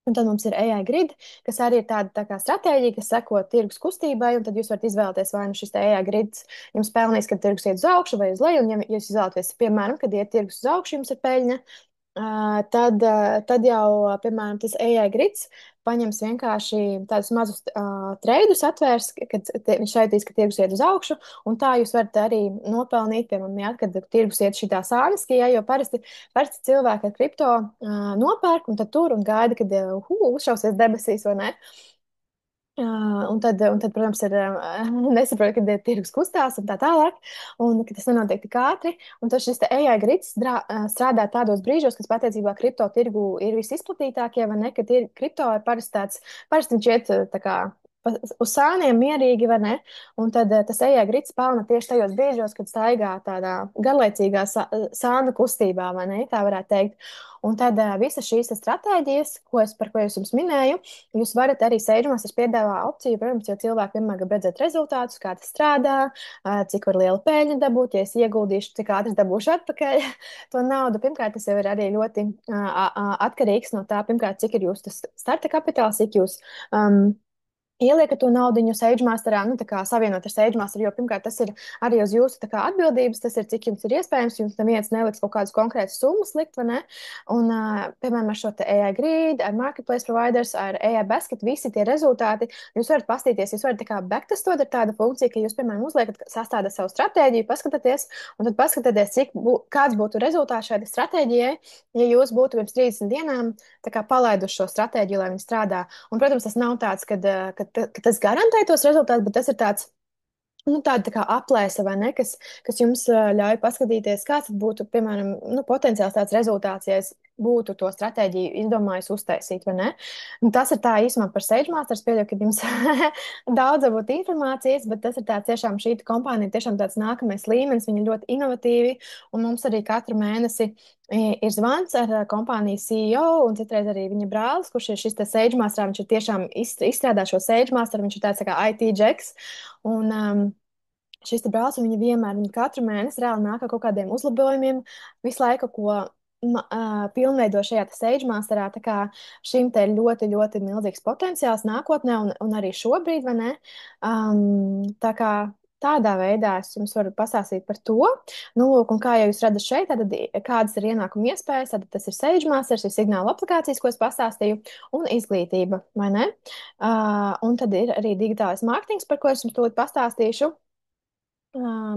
Un tad mums ir AI grid, kas arī ir tāda tā kā stratēģija, kas seko tirgus kustībai, un tad jūs varat izvēlēties, vai nu šis AI grids jums pelnīs, kad tirgus iet uz augšu vai uz leju, un ja jūs izvēlaties, piemēram, kad iet tirgus uz augšu, jums ir peļņa, tad jau, piemēram, tas AI grids paņems vienkārši tādus mazus treidus, atvērs, kad viņš šaitīs, ka tirgus iet uz augšu, un tā jūs varat arī nopelnīt, piemēram, jā, kad tirgus iet šitā sāniski, ja, jo parasti cilvēki ar kripto nopērk un tad tur un gaida, kad uzšausies debesīs, vai ne? Un tad, protams, ir nesaprot, kad ir tirgus kustās un tā tālāk, un ka tas nenotiek tik ātri. Un tad šis AI grids strādā tādos brīžos, kas patiesībā kripto tirgu ir visizplatītākie, vai ne? Kad ir kripto ir parasti viņš iet tā kā uz sāniem mierīgi, vai ne? Un tad tas AI grids pelna tieši tajos brīžos, kad staigā tādā garlaicīgā sānu kustībā, vai ne? Tā varētu teikt. Un tad visas šīs stratēģijas, par ko es jums minēju, jūs varat arī sēžamās, es piedāvāju opciju, protams, jo cilvēki vienmēr grib redzēt rezultātus, kā tas strādā, cik var liela peļņa dabūt, ja es ieguldīšu, cik ātri dabūšu atpakaļ to naudu. Pirmkārt, tas jau ir arī ļoti atkarīgs no tā, pirmkārt, cik ir jūsu starta kapitāls, cik jūs ieliekat to naudiņu SageMasterā, nu, tā kā savienot ar SageMaster, jo pirmkārt tas ir arī uz jūsu tā kā atbildības, tas ir cik jums ir iespējams, jums neviens neliks kaut kādas konkrētas summas likt, vai ne? Un, piemēram, ar šo te AI Grid, ar Marketplace Providers, ar AI Basket, visi tie rezultāti, jūs varat pastīties, jūs varat tā kā backtestot ar tādu funkciju, ka jūs, piemēram, uzliekat, sastādat savu stratēģiju, paskatāties, un tad paskatāties, kāds būtu rezultāts šai stratēģijai, ja jūs būtu pirms 30 dienām tā kā palaiduši šo stratēģiju, lai viņi strādā. Un, protams, tas nav tāds, ka tas garantē tos rezultātus, bet tas ir tāds. Nu, tāda tā kā aplēse, vai ne, kas jums ļauj paskatīties, kāds tad būtu, piemēram, nu, potenciāls tāds rezultāts, ja es būtu to stratēģiju izdomājis uztaisīt, vai ne? Un tas ir tā īsumā par SageMaster. Es pieļauju, ka jums daudz varbūt informācijas, bet tas ir tāds tiešām šī kompānija, tiešām tāds nākamais līmenis, viņi ir ļoti inovatīvi, un mums arī katru mēnesi ir zvans ar kompānijas CEO un citreiz arī viņa brālis, kurš ir šis SageMaster. Viņš ir tiešām izstrādājis šo SageMaster, viņš ir tāds tā kā IT džeks. Un, šis te brālis, viņa vienmēr, viņa katru mēnesi reāli nāk ar kaut kādiem uzlabojumiem, visu laiku, ko pilnveido šajā SageMasterā. Tā kā šim te ir ļoti, ļoti milzīgs potenciāls nākotnē un arī šobrīd, vai ne? Tā kā tādā veidā es jums varu pastāstīt par to. Nu, lūk, un kā jau jūs redzat šeit, tad kādas ir ienākuma iespējas, tad tas ir SageMaster, ir signāla aplikācijas, ko es pastāstīju, un izglītība, vai ne? Un tad ir arī digitālais mārketings, par ko es jums tūlīt pastāstīšu.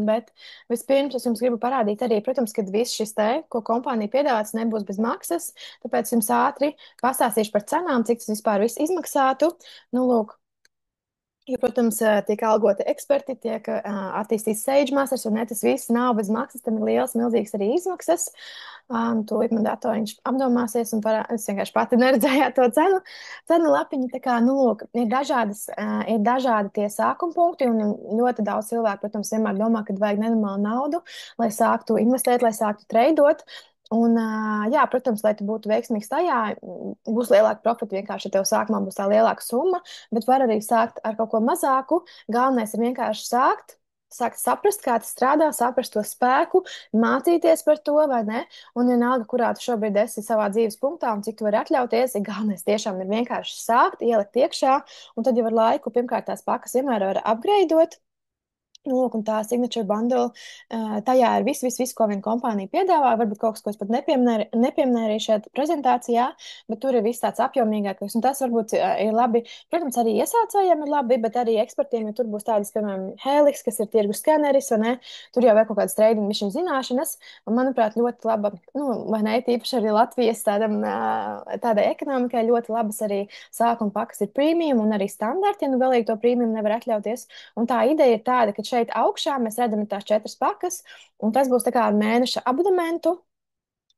Bet vispirms es jums gribu parādīt arī, protams, ka viss šis te, ko kompānija piedāvās, nebūs bez maksas. Tāpēc jums ātri pastāstīšu par cenām, cik tas vispār viss izmaksātu. Nu, lūk, jo, protams, tiek algoti eksperti, tiek attīstīts SageMaster, un ne tas viss nav bez maksas, tam ir liels, milzīgs arī izmaksas. Tūlīt man datoriņš apdomāsies, un es vienkārši pati neredzēju to cenu lapiņu. Tā kā, nu, lūk, ir dažādi tie sākuma punkti, un ļoti daudz cilvēku, protams, vienmēr domā, ka vajag nenormālu naudu, lai sāktu investēt, lai sāktu treidot. Un, jā, protams, lai tu būtu veiksmīgs tajā, būs lielāka profita. Vienkārši tev sākumā būs tā lielāka summa, bet var arī sākt ar kaut ko mazāku. Galvenais ir vienkārši sākt saprast, kā tas strādā, saprast to spēku, mācīties par to, vai ne? Un vienalga, kurā tu šobrīd esi savā dzīves punktā un cik tu vari atļauties, ir galvenais tiešām ir vienkārši sākt, ielikt iekšā, un tad jau ar laiku pirmkārt tās pakas vienmēr var upgradeot. Nu, lūk, un tā signature bundle, tajā ir viss, ko viena kompānija piedāvā. Varbūt kaut kas, ko es pat nepieminēju arī šeit prezentācijā, bet tur ir viss tāds apjomīgākais. Un tas varbūt ir labi. Protams, arī iesācējiem ir labi, bet arī ekspertiem, ja tur būs tādas, piemēram, Helix, kas ir tirgus skeneris, vai ne? Tur jau ir kaut kādas trading machine zināšanas. Un, manuprāt, ļoti laba, nu, vai ne, tīpaši arī Latvijas tādai ekonomikai ļoti labas arī sākuma pakas ir premium un arī standarti, ja nu vēlīgi to premium nevar atļauties. Un tā ideja ir tāda, ka šeit augšā mēs redzam tās 4 pakas, un tas būs tā kā ar mēneša abonementu,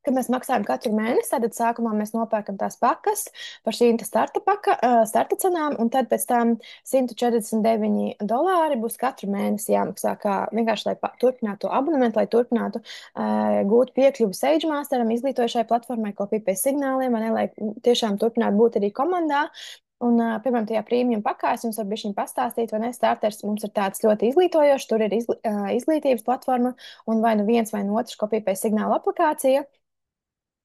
kad mēs maksājam katru mēnesi. Tad sākumā mēs nopērkam tās pakas par šīm starta cenām, un tad pēc tam $149 būs katru mēnesi jāmaksā, kā vienkārši, lai turpinātu to abonementu, lai turpinātu gūt piekļuvi SageMasteram, izglītojušai platformai, kopīpēc signāliem, vai ne, lai tiešām turpinātu būt arī komandā. Un, piemēram, tajā prēmijuma pakā es jums varu bišķiņ pastāstīt, vai ne, starters mums ir tāds ļoti izglītojošs, tur ir izglītības platforma un vai nu viens vai nu otrs kopīpēc signāla aplikācija.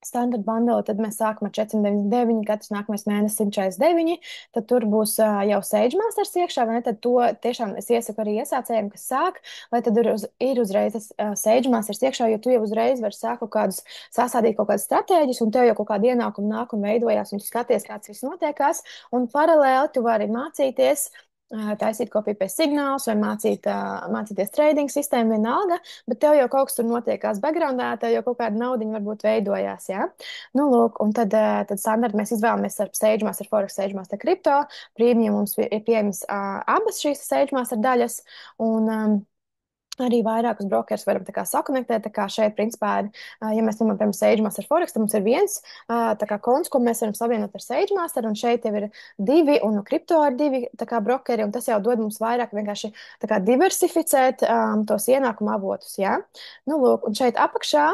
Standard bundle, tad mēs sākam ar 499, katrs nākamais mēnesis 149, tad tur būs jau SageMaster iekšā, vai ne? Tad to tiešām es iesaku arī iesācējiem, kas sāk, lai tad ir uzreiz tas SageMaster iekšā, jo tu jau uzreiz vari sākt sasādīt kaut kādas stratēģijas, un tev jau kaut kāda ienākuma nāk un veidojās, un tu skaties, kāds viss notiekās, un paralēli tu vari mācīties, taisīt kopiju pēc signālus vai mācīties trading sistēmu, vienalga, bet tev jau kaut kas tur notiekās backgroundā, tev jau kaut kāda naudiņa varbūt veidojās, jā. Nu, lūk, un tad standarti mēs izvēlamies starp SageMaster, Forex, SageMaster, Crypto. Premium mums ir pieejams abas šīs SageMaster daļas, un arī vairākus brokerus varam tā kā sakonektēt. Tā kā šeit, principā, ja mēs ņemam, piemēram, SageMaster Forex, tad mums ir viens tā kā konts, ko mēs varam savienot ar SageMaster, un šeit jau ir 2, un no kripto ir 2 tā kā brokeri, un tas jau dod mums vairāk vienkārši tā kā diversificēt tos ienākumu avotus, jā. Nu, lūk, un šeit apakšā,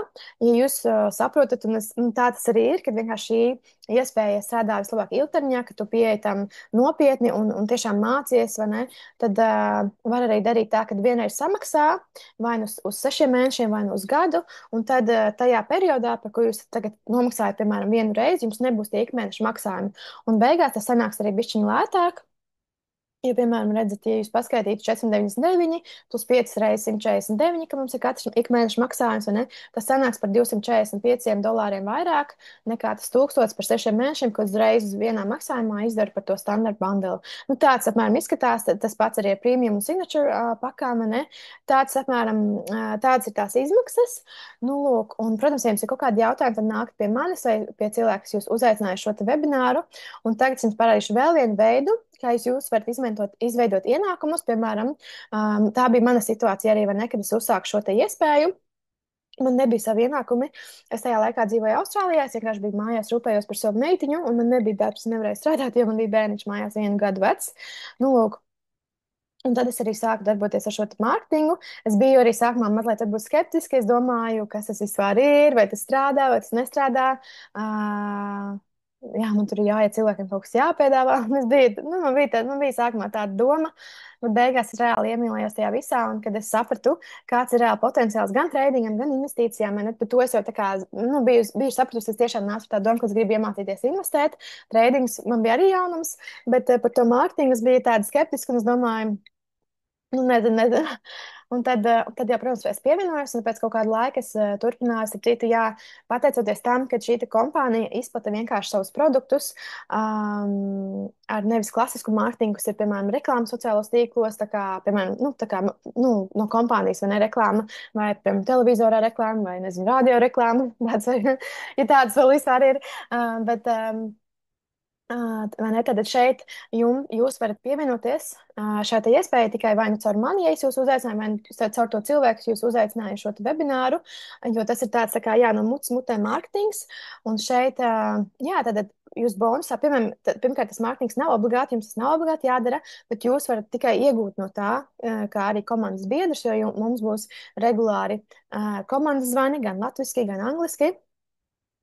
ja jūs saprotat, un tā tas arī ir, kad vienkārši šī iespēja strādā vislabāk ilgtermiņā, ka tu pieeji tam nopietni un tiešām mācies, vai ne, tad var arī darīt tā, ka vienreiz samaksā, vai nu uz 6 mēnešiem, vai nu uz gadu, un tad tajā periodā, par ko jūs tagad nomaksājat, piemēram, vienu reizi, jums nebūs tie ikmēneša maksājumi. Un beigās tas sanāks arī bišķiņ lētāk. Ja, piemēram, redzat, ja jūs paskaitītu 499 plus 5 reizes 149, ka mums ir katrs ikmēneša maksājums, vai ne? Tas sanāks par $245 vairāk nekā tas 1000 par 6 mēnešiem, ko uzreiz uz vienā maksājumā izdara par to standarta bundle. Nu, tāds apmēram izskatās, tas pats arī ar premium un signature pakām, vai ne? Tāds apmēram, tāds ir tās izmaksas. Nu, lūk, un, protams, ja jums ir kaut kādi jautājumi, tad nākt pie manis vai pie cilvēka, kas jūs uzaicināja šo te webināru. Un tagad es jums parādīšu vēl vienu veidu, kā jūs varat izveidot ienākumus. Piemēram, tā bija mana situācija arī, vai ne, kad es uzsāku šo te iespēju. Man nebija savi ienākumi. Es tajā laikā dzīvoju Austrālijā. Es vienkārši biju mājās, rūpējos par savu meitiņu, un man nebija darbs, nevarēju strādāt, jo man bija bērniņš mājās 1 gadu vecs. Nu, lūk, un tad es arī sāku darboties ar šo mārketingu. Es biju arī sākumā mazliet skeptiski. Es domāju, kas tas vispār ir, vai tas strādā, vai tas nestrādā. Jā, man tur ir jāiet cilvēkiem kaut kas jāpiedāvā. Un es biju, nu, man bija sākumā tāda doma, bet beigās es reāli iemīlējos tajā visā. Un kad es sapratu, kāds ir reāli potenciāls gan tradingam, gan investīcijām, ne, par to es jau tā kā, nu, biju sapratusi, es tiešām nācu ar tādu domu, ka es gribu iemācīties investēt. Tradings man bija arī jaunums, bet par to mārketingu es biju tāda skeptiska un es domāju, nu, nezinu, nezinu. Un tad, jā, protams, es pievienojos, un pēc kaut kāda laika es turpināju. Starp citu, jā, pateicoties tam, ka šī kompānija izplata vienkārši savus produktus ar nevis klasisku mārketingu, kas ir, piemēram, reklāma sociālos tīklos, tā kā, piemēram, nu, tā kā, nu, no kompānijas, vai ne reklāma, vai, piemēram, televizorā reklāma, vai, nezinu, radio reklāma, tāds, vai, ja tāds vēl vispār ir. Vai ne? Tad šeit jūs varat pievienoties šai iespējai tikai vai nu caur mani, ja es jūs uzaicināju, vai nu caur to cilvēku, kas jūs uzaicināja šo webināru, jo tas ir tāds, tā kā, jā, no mutes mutē mārketings. Un šeit, jā, tad jūs bonusā, piemēram, pirmkārt, tas mārketings nav obligāti, jums tas nav obligāti jādara, bet jūs varat tikai iegūt no tā, kā arī komandas biedrs, jo mums būs regulāri komandas zvani, gan latviski, gan angliski.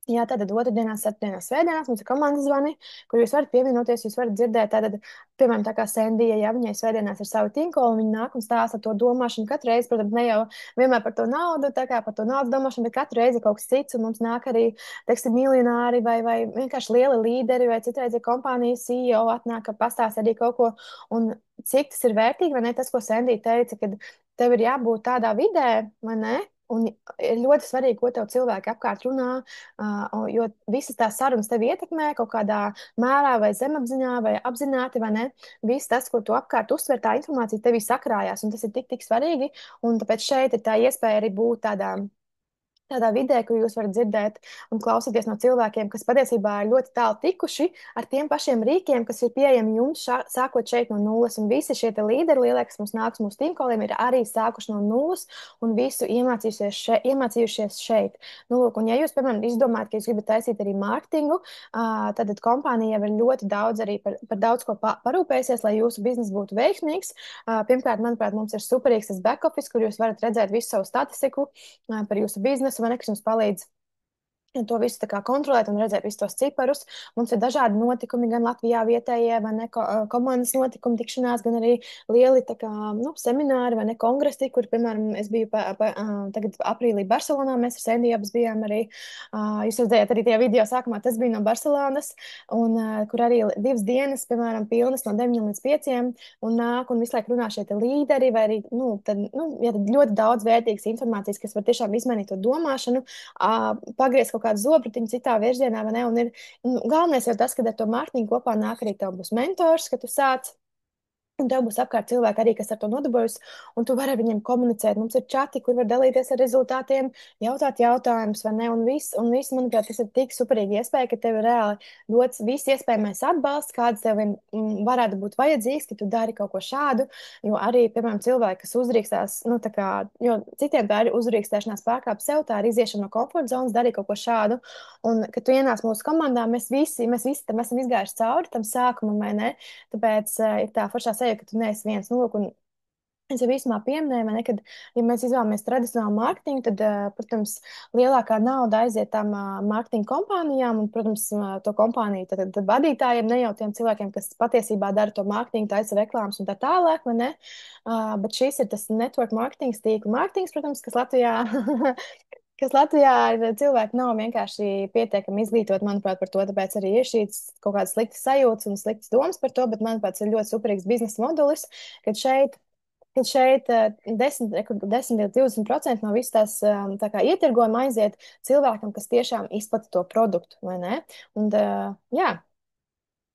Jā, tātad otrdienās, ceturtdienās, svētdienās mums ir komandas zvani, kur jūs varat pievienoties, jūs varat dzirdēt, tātad, piemēram, tā kā Sendija, ja viņai svētdienās ir savu tinkolu, viņa nāk un stāsta to domāšanu katru reizi, protams, ne jau vienmēr par to naudu, tā kā par to naudas domāšanu, bet katru reizi ir kaut kas cits, un mums nāk arī, teiksim, miljonāri vai vienkārši lieli līderi, vai citreiz ir kompānijas CEO atnāk, ka pastāsta arī kaut ko, un cik tas ir vērtīgi, vai ne, tas, ko Sendija teica, kad tev ir jābūt tādā vidē, vai ne? Un ir ļoti svarīgi, ko tev cilvēki apkārt runā, jo visas tās sarunas tevi ietekmē kaut kādā mērā, vai zemapziņā, vai apzināti, vai ne. Viss tas, ko tu apkārt uztver, tā informācija tevī sakrājās, un tas ir tik svarīgi. Un tāpēc šeit ir tā iespēja arī būt tādā vidē, kur jūs varat dzirdēt un klausīties no cilvēkiem, kas patiesībā ir ļoti tālu tikuši ar tiem pašiem rīkiem, kas ir pieejami jums, sākot šeit no nulles. Un visi šie līderi, lielie, kas mums nāks mūsu tīmkoliem, ir arī sākuši no nulles un visu iemācījušies šeit. Nu, lūk, un ja jūs, piemēram, izdomājat, ka jūs gribat taisīt arī mārketingu, tad kompānija jau ir ļoti daudz arī par daudz ko parūpējusies, lai jūsu biznes būtu veiksmīgs. Pirmkārt, manuprāt, mums ir superīgs tas back office, kur jūs varat redzēt visu savu statistiku par jūsu biznesu, vai ne, kas jums palīdz to visu tā kā kontrolēt un redzēt visus tos ciparus. Mums ir dažādi notikumi, gan Latvijā vietējie, vai ne, komandas notikumi, tikšanās, gan arī lieli tā kā, nu, semināri, vai ne, kongresi, kur, piemēram, es biju tagad aprīlī Barcelonā, mēs ar Sendiju abas bijām arī, jūs redzējāt arī tajā video sākumā, tas bija no Barcelonas, un kur arī 2 dienas, piemēram, pilnas no 9 līdz 5, un nāk un visu laiku runā šie līderi, vai arī, nu, tad, nu, jā, tad ļoti daudz vērtīgas informācijas, kas var tiešām izmainīt to domāšanu, pagriezt kaut kādu zobratiņu citā virzienā, vai ne? Un galvenais jau tas, ka ar to mārketingu kopā nāk arī tev būs mentors, ka tu sāc. Un tev būs apkārt cilvēki arī, kas ar to nodarbojas, un tu vari ar viņiem komunicēt. Mums ir čati, kur var dalīties ar rezultātiem, jautāt jautājumus, vai ne? Un viss, manuprāt, tas ir tik superīgi iespēja, ka tev ir reāli dots viss iespējamais atbalsts, kāds tev varētu būt vajadzīgs, ka tu dari kaut ko šādu. Jo arī, piemēram, cilvēki, kas uzrīkstās, nu, tā kā, jo citiem tā ir uzrīkstēšanās pārkāp sev, tā ir iziešana no komforta zonas, darīt kaut ko šādu. Un, kad tu ienāc mūsu komandā, mēs visi tam esam izgājuši cauri tam sākumam, vai ne? Tāpēc ir tā foršā sajūta, ka tu neesi viens. Nu, lūk, un es jau īsumā pieminēju, ne, kad, ja mēs izvēlamies tradicionālu mārketingu, tad, protams, lielākā nauda aiziet tām mārketinga kompānijām un, protams, to kompāniju tad vadītājiem, ne jau tiem cilvēkiem, kas patiesībā dara to mārketingu, taisa reklāmas un tā tālāk, vai ne? Bet šis ir tas network mārketings, tīkla mārketings, protams, kas Latvijā kas Latvijā ir cilvēki nav vienkārši pietiekami izglītoti, manuprāt, par to, tāpēc arī ir šīs kaut kādas sliktas sajūtas un sliktas domas par to, bet, manuprāt, tas ir ļoti superīgs biznesa modelis, kad šeit 10 līdz 20% no visas tās tā kā ietirgojuma aiziet cilvēkam, kas tiešām izplata to produktu, vai ne? Un, jā,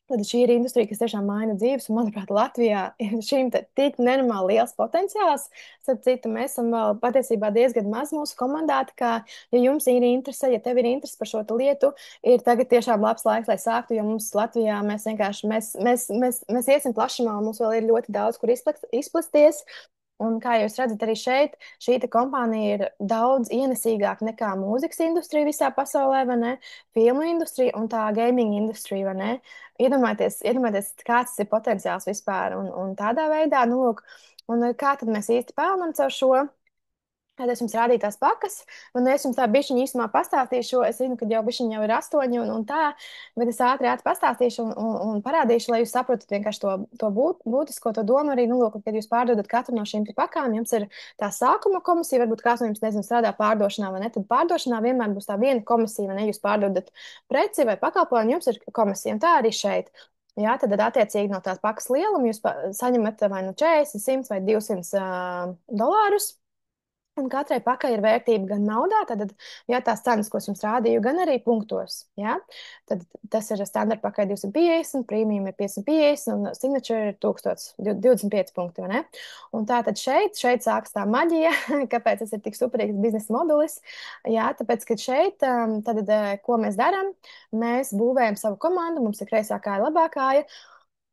tad šī ir industrija, kas tiešām maina dzīves, un, manuprāt, Latvijā ir šīm tik nenormāli liels potenciāls. Starp citu, mēs esam vēl patiesībā diezgan maz mūsu komandā, tā kā, ja jums ir interese, ja tev ir interese par šo lietu, ir tagad tiešām labs laiks, lai sāktu, jo mums Latvijā mēs vienkārši, mēs iesim plašumā, un mums vēl ir ļoti daudz, kur izplasties. Un kā jūs redzat, arī šeit šī kompānija ir daudz ienesīgāka nekā mūzikas industrija visā pasaulē, vai ne? Filmu industrija un tā gaming industrija, vai ne? Iedomājieties, kāds ir potenciāls vispār un tādā veidā, nu, lūk, un kā tad mēs īsti pelnam caur šo? Tad es jums rādīju tās pakas, un es jums tā bišķiņu īsumā pastāstīšu. Es zinu, ka jau bišķiņi jau ir 8 un tā, bet es ātri pastāstīšu un parādīšu, lai jūs saprotat vienkārši to būtisko, to domu arī, nu, lūk, kad jūs pārdodat katru no šīm te pakām, jums ir tā sākuma komisija, varbūt kāds no jums, nezinu, strādā pārdošanā vai ne, tad pārdošanā vienmēr būs tā viena komisija, vai ne, jūs pārdodat preci vai pakalpojumu, jums ir komisija, un tā arī šeit. Jā, tad attiecīgi no tās pakas lieluma jūs saņemat vai nu 40, 100 vai 200 dolārus. Un katrai pakai ir vērtība gan naudā, tad, ja tās cenas, ko es jums rādīju, gan arī punktos. Ja? Tad tas ir standarta pakai 250, premium ir 550 un signature ir 1025 punkti. Vai ne? Un tā tad šeit sākas tā maģija, kāpēc tas ir tik superīgs biznesa modelis. Jā, tāpēc, ka šeit, tad, ko mēs darām, mēs būvējam savu komandu, mums ir kreisā kāja, labā kāja.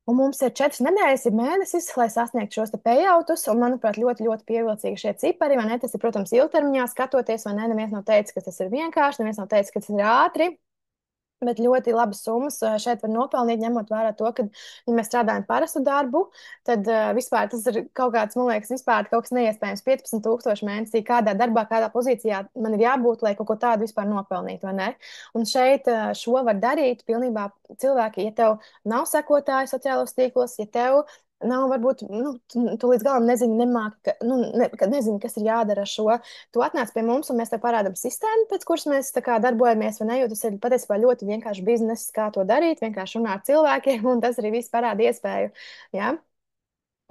Un mums ir 4 nedēļas, ir mēnesis, lai sasniegtu šos payoutus. Un, manuprāt, ļoti, ļoti pievilcīgi šie cipari. Tas ir, protams, ilgtermiņā skatoties, vai ne? Neviens nav teicis, ka tas ir vienkārši, neviens nav teicis, ka tas ir ātri. Bet ļoti labas summas šeit var nopelnīt, ņemot vērā to, ka, ja mēs strādājam parastu darbu, tad vispār tas ir kaut kāds, man liekas, vispār kaut kas neiespējams. 15,000 mēnesī, kādā darbā, kādā pozīcijā man ir jābūt, lai kaut ko tādu vispār nopelnītu, vai ne? Un šeit šo var darīt pilnībā cilvēki, ja tev nav sekotāji sociālos tīklos, ja tev nav, varbūt, nu, tu līdz galam nezini, nezini, kas ir jādara ar šo. Tu atnāc pie mums, un mēs tev parādām sistēmu, pēc kuras mēs tā kā darbojamies, vai ne? Jo tas ir patiesībā ļoti vienkārši bizness, kā to darīt, vienkārši runāt ar cilvēkiem, un tas arī viss parāda iespēju. Ja?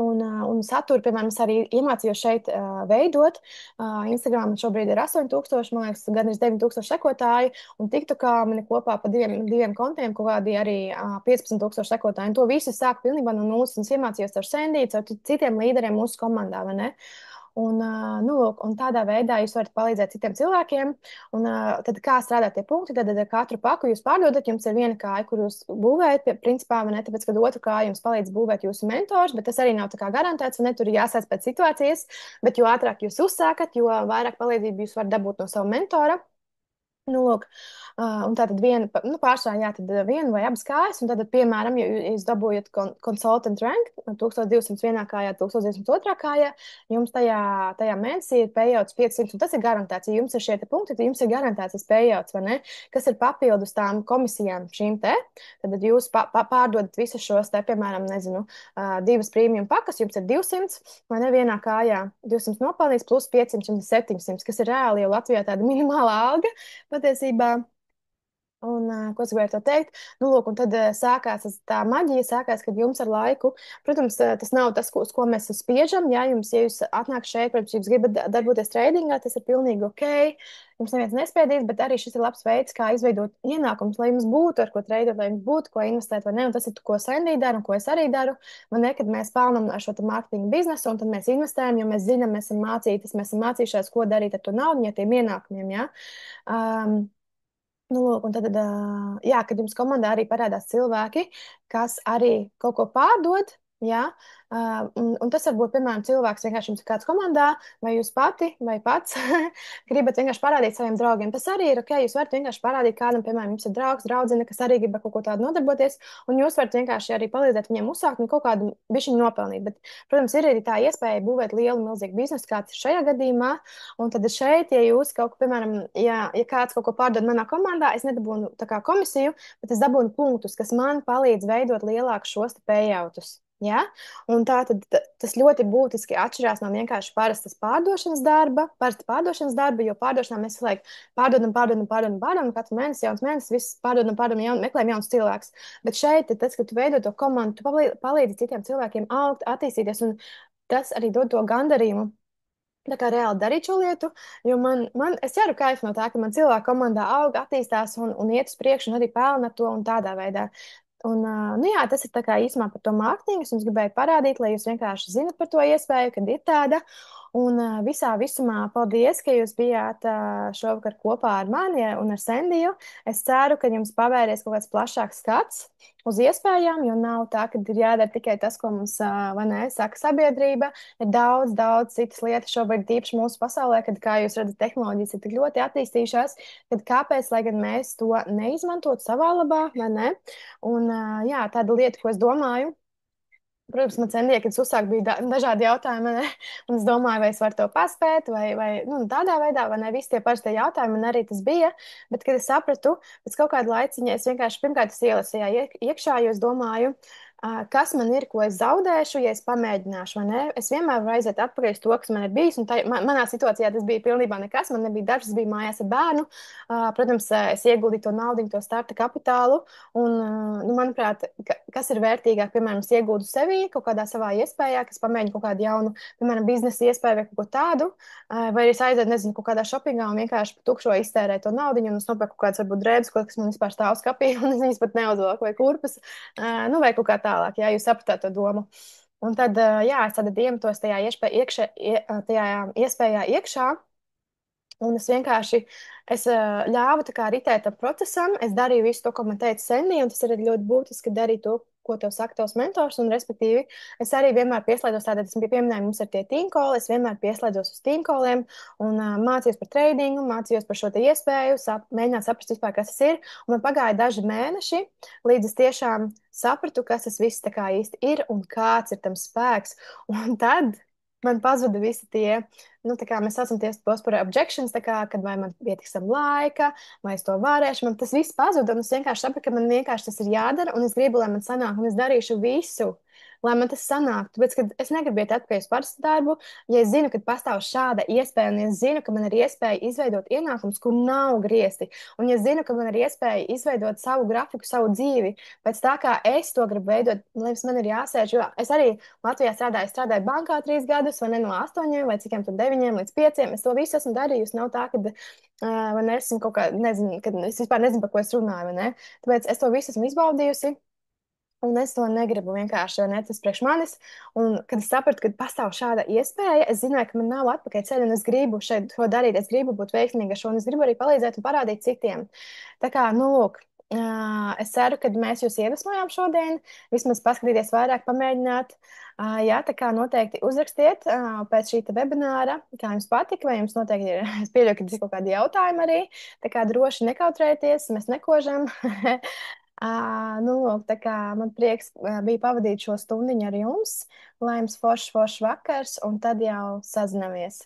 Un saturu, piemēram, es arī iemācījos šeit veidot. Instagram šobrīd ir 8,000, man liekas, gan ir 9,000 sekotāji, un TikTokā man ir kopā pa diviem kontiem kaut kādi arī 15,000 sekotāji. Un to visu sāku pilnībā no nulles, un es iemācījos ar Sendīcu, ar citiem līderiem mūsu komandā, vai ne? Nu, lūk, un tādā veidā jūs varat palīdzēt citiem cilvēkiem. Tad, kā strādā tie punkti, tad katru paku jūs pārdodat. Jums ir viena kāja, kur jūs būvējat, principā, ne tāpēc, ka otru kāju jums palīdz būvēt jūsu mentors, bet tas arī nav tā kā garantēts, un ne tur ir jāsēs pēc situācijas. Bet jo ātrāk jūs uzsākat, jo vairāk palīdzību jūs varat dabūt no sava mentora. Nu, lūk, un tā tad pārsvarā, jā, tad viena vai abas kājas, un tad, piemēram, ja jūs dabūjat consultant rank 1201 kājā, 1202 kājā, jums tajā mēnesī ir payouts 500, un tas ir garantēts. Ja jums ir šie te punkti, tad jums ir garantēts tas payouts, vai ne? Kas ir papildus tām komisijām šīm te, tad jūs pārdodat visus šos te, piemēram, nezinu, divas premium pakas, jums ir 200, vai ne, vienā kājā 200 nopelnīts, plus 500 un 700, kas ir reāli jau Latvijā tāda minimālā alga patiesībā. Un, ko es gribēju teikt? Nu, lūk, un tad sākās tā maģija, sākās, kad jums ar laiku, protams, tas nav tas, uz ko mēs spiežam. Jā, ja jūs atnāk šeit, protams, jūs gribat darboties tradingā, tas ir pilnīgi ok. Jums neviens nespiedīs, bet arī šis ir labs veids, kā izveidot ienākumus, lai jums būtu ar ko tradot, lai jums būtu ko investēt, vai ne? Un tas ir, ko Sandy dara un ko es arī daru. Man ne, kad mēs pelnam ar šo mārketinga biznesu, un tad mēs investējam, jo mēs zinām, mēs esam mācījušies, ko darīt ar to naudu, ja tiem ienākumiem, jā. Nu, lūk, un tad, jā, kad jums komandā arī parādās cilvēki, kas arī kaut ko pārdod, jā, un tas var būt, piemēram, cilvēks vienkārši jums ir kāds komandā, vai jūs pati, vai pats gribat vienkārši parādīt saviem draugiem. Tas arī ir ok, jūs varat vienkārši parādīt kādam, piemēram, jums ir draugs, draudzene, kas arī grib ar kaut ko tādu nodarboties, un jūs varat vienkārši arī palīdzēt viņiem uzsākt un kaut kādu bišķiņu nopelnīt. Bet, protams, ir arī tā iespēja būvēt lielu, milzīgu biznesu, kāds ir šajā gadījumā, un tad šeit, ja jūs kaut ko, piemēram, ja kāds kaut ko pārdod manā komandā, es nedabūnu tā kā komisiju, bet es dabūnu punktus, kas man palīdz veidot lielākus šos payoutus. Ja? Un tā tad tas ļoti būtiski atšķirās no vienkārši parastas pārdošanas darba, jo pārdošanā mēs visu laiku pārdodam, katru mēnesi, jauns mēnesis, viss pārdodam, meklējam jaunus cilvēkus. Bet šeit ir tas, ka tu veido to komandu, tu palīdzi citiem cilvēkiem augt, attīstīties, un tas arī dod to gandarījumu. Tā kā reāli darīt šo lietu, jo es ceru, kaifu no tā, ka man cilvēku komandā aug, attīstās un iet uz priekšu un arī pelna to un tādā veidā. Un, nu jā, tas ir tā kā īsumā par to mārketingu. Es jums gribēju parādīt, lai jūs vienkārši zinat par to iespēju, kad ir tāda. Un visā visumā paldies, ka jūs bijāt šovakar kopā ar mani un ar Sendiju. Es ceru, ka jums pavēries kaut kāds plašāks skats uz iespējām, jo nav tā, ka ir jādara tikai tas, ko mums, vai ne, saka sabiedrība. Ir daudz, daudz citas lietas šobrīd, tīpaši mūsu pasaulē, kad, kā jūs redzat, tehnoloģijas ir tik ļoti attīstījušās, tad kāpēc, lai gan mēs to neizmantotu savā labā, vai ne? Un, jā, tāda lieta, ko es domāju, protams, man centīgi, kad es uzsāku, bija dažādi jautājumi, ne? Un es domāju, vai es varu to paspēt, vai nu, tādā veidā, vai ne, visi tie parastie jautājumi, man arī tas bija, bet, kad es sapratu, pēc kaut kāda laiciņa, es vienkārši, pirmkārt, es ielasu tajā iekšā, jo es domāju, kas man ir, ko es zaudēšu, ja es pamēģināšu, vai ne? Es vienmēr varu aiziet atpakaļ uz to, kas man ir bijis, un manā situācijā tas bija pilnībā nekas, man nebija darbs, bija mājās ar bērnu. Protams, es ieguldīju to naudu, to starta kapitālu, un, nu, manuprāt, kas ir vērtīgāk, piemēram, es iegūdu sevī kaut kādā savā iespējā, kas pamēģina kaut kādu jaunu, piemēram, biznesa iespēju vai kaut ko tādu, vai arī es aizietu, nezinu, kaut kādā shoppingā un vienkārši par tukšo iztērēju to naudu, un es nopērku kaut kādas, varbūt, drēbes, kas man vispār stāv skapī, un es viņas pat neuzvelku, vai kurpes, nu, vai kaut kā tālāk, jā, jūs sapratāt to domu. Un tad, jā, es tad iemetos tajā, tajā iespējā iekšā, un es vienkārši ļāvu tā kā ritēt tam procesam. Es darīju visu to, ko man teica Senija, un tas ir ļoti būtiski darīt to, ko tev saka tavs mentors. Un, respektīvi, es arī vienmēr pieslēdzos tādiem, es pieminēju, mums ir tie tīmkoli, es vienmēr pieslēdzos uz tīmkoliem un mācījos par tradingu, mācījos par šo te iespēju, mēģināt saprast vispār, kas tas ir. Un man pagāja daži mēneši, līdz es tiešām sapratu, kas tas viss tā kā īsti ir un kāds ir tam spēks. Un tad man pazuda visi tie, nu, tā kā mēs saucam tos par objections, tā kā, kad vai man pietiks tam laika, vai es to varēšu, man tas viss pazuda, un es vienkārši sapratu, ka man vienkārši tas ir jādara, un es gribu, lai man sanāk, un es darīšu visu, lai man tas sanāktu. Tāpēc, kad es negribu iet atpakaļ uz parastu darbu, ja es zinu, ka pastāv šāda iespēja, un ja es zinu, ka man ir iespēja izveidot ienākumus, kur nav griezti, un ja es zinu, ka man ir iespēja izveidot savu grafiku, savu dzīvi, pēc tā kā es to gribu veidot, liekas, man ir jāsēž, jo es arī Latvijā strādāju bankā 3 gadus, vai ne no 8 vai cikiem tur 9 līdz 5. Es to visu esmu darījusi. Nav tā, ka vai ne, esmu kaut kā, nezinu, kad es vispār nezinu, par ko es runāju, vai ne? Tāpēc es to visu esmu izbaudījusi. Un es to negribu vienkārši, ne tas priekš manis. Un, kad es sapratu, ka pastāv šāda iespēja, es zināju, ka man nav atpakaļ ceļa, un es gribu šeit to darīt. Es gribu būt veiksmīga ar šo, un es gribu arī palīdzēt un parādīt citiem. Tā kā, nu, lūk, es ceru, ka mēs jūs iedvesmojām šodien. Vismaz paskatīties vairāk, pamēģināt. Jā, tā kā noteikti uzrakstiet pēc šī webināra, kā jums patika, vai jums noteikti ir, es pieļauju, ka tas ir kaut kādi jautājumi arī. Tā kā droši nekautrēties, mēs nekožam. Nu, lūk, tā kā man prieks bija pavadīt šo stundiņu ar jums, lai jums foršs vakars, un tad jau sazinamies.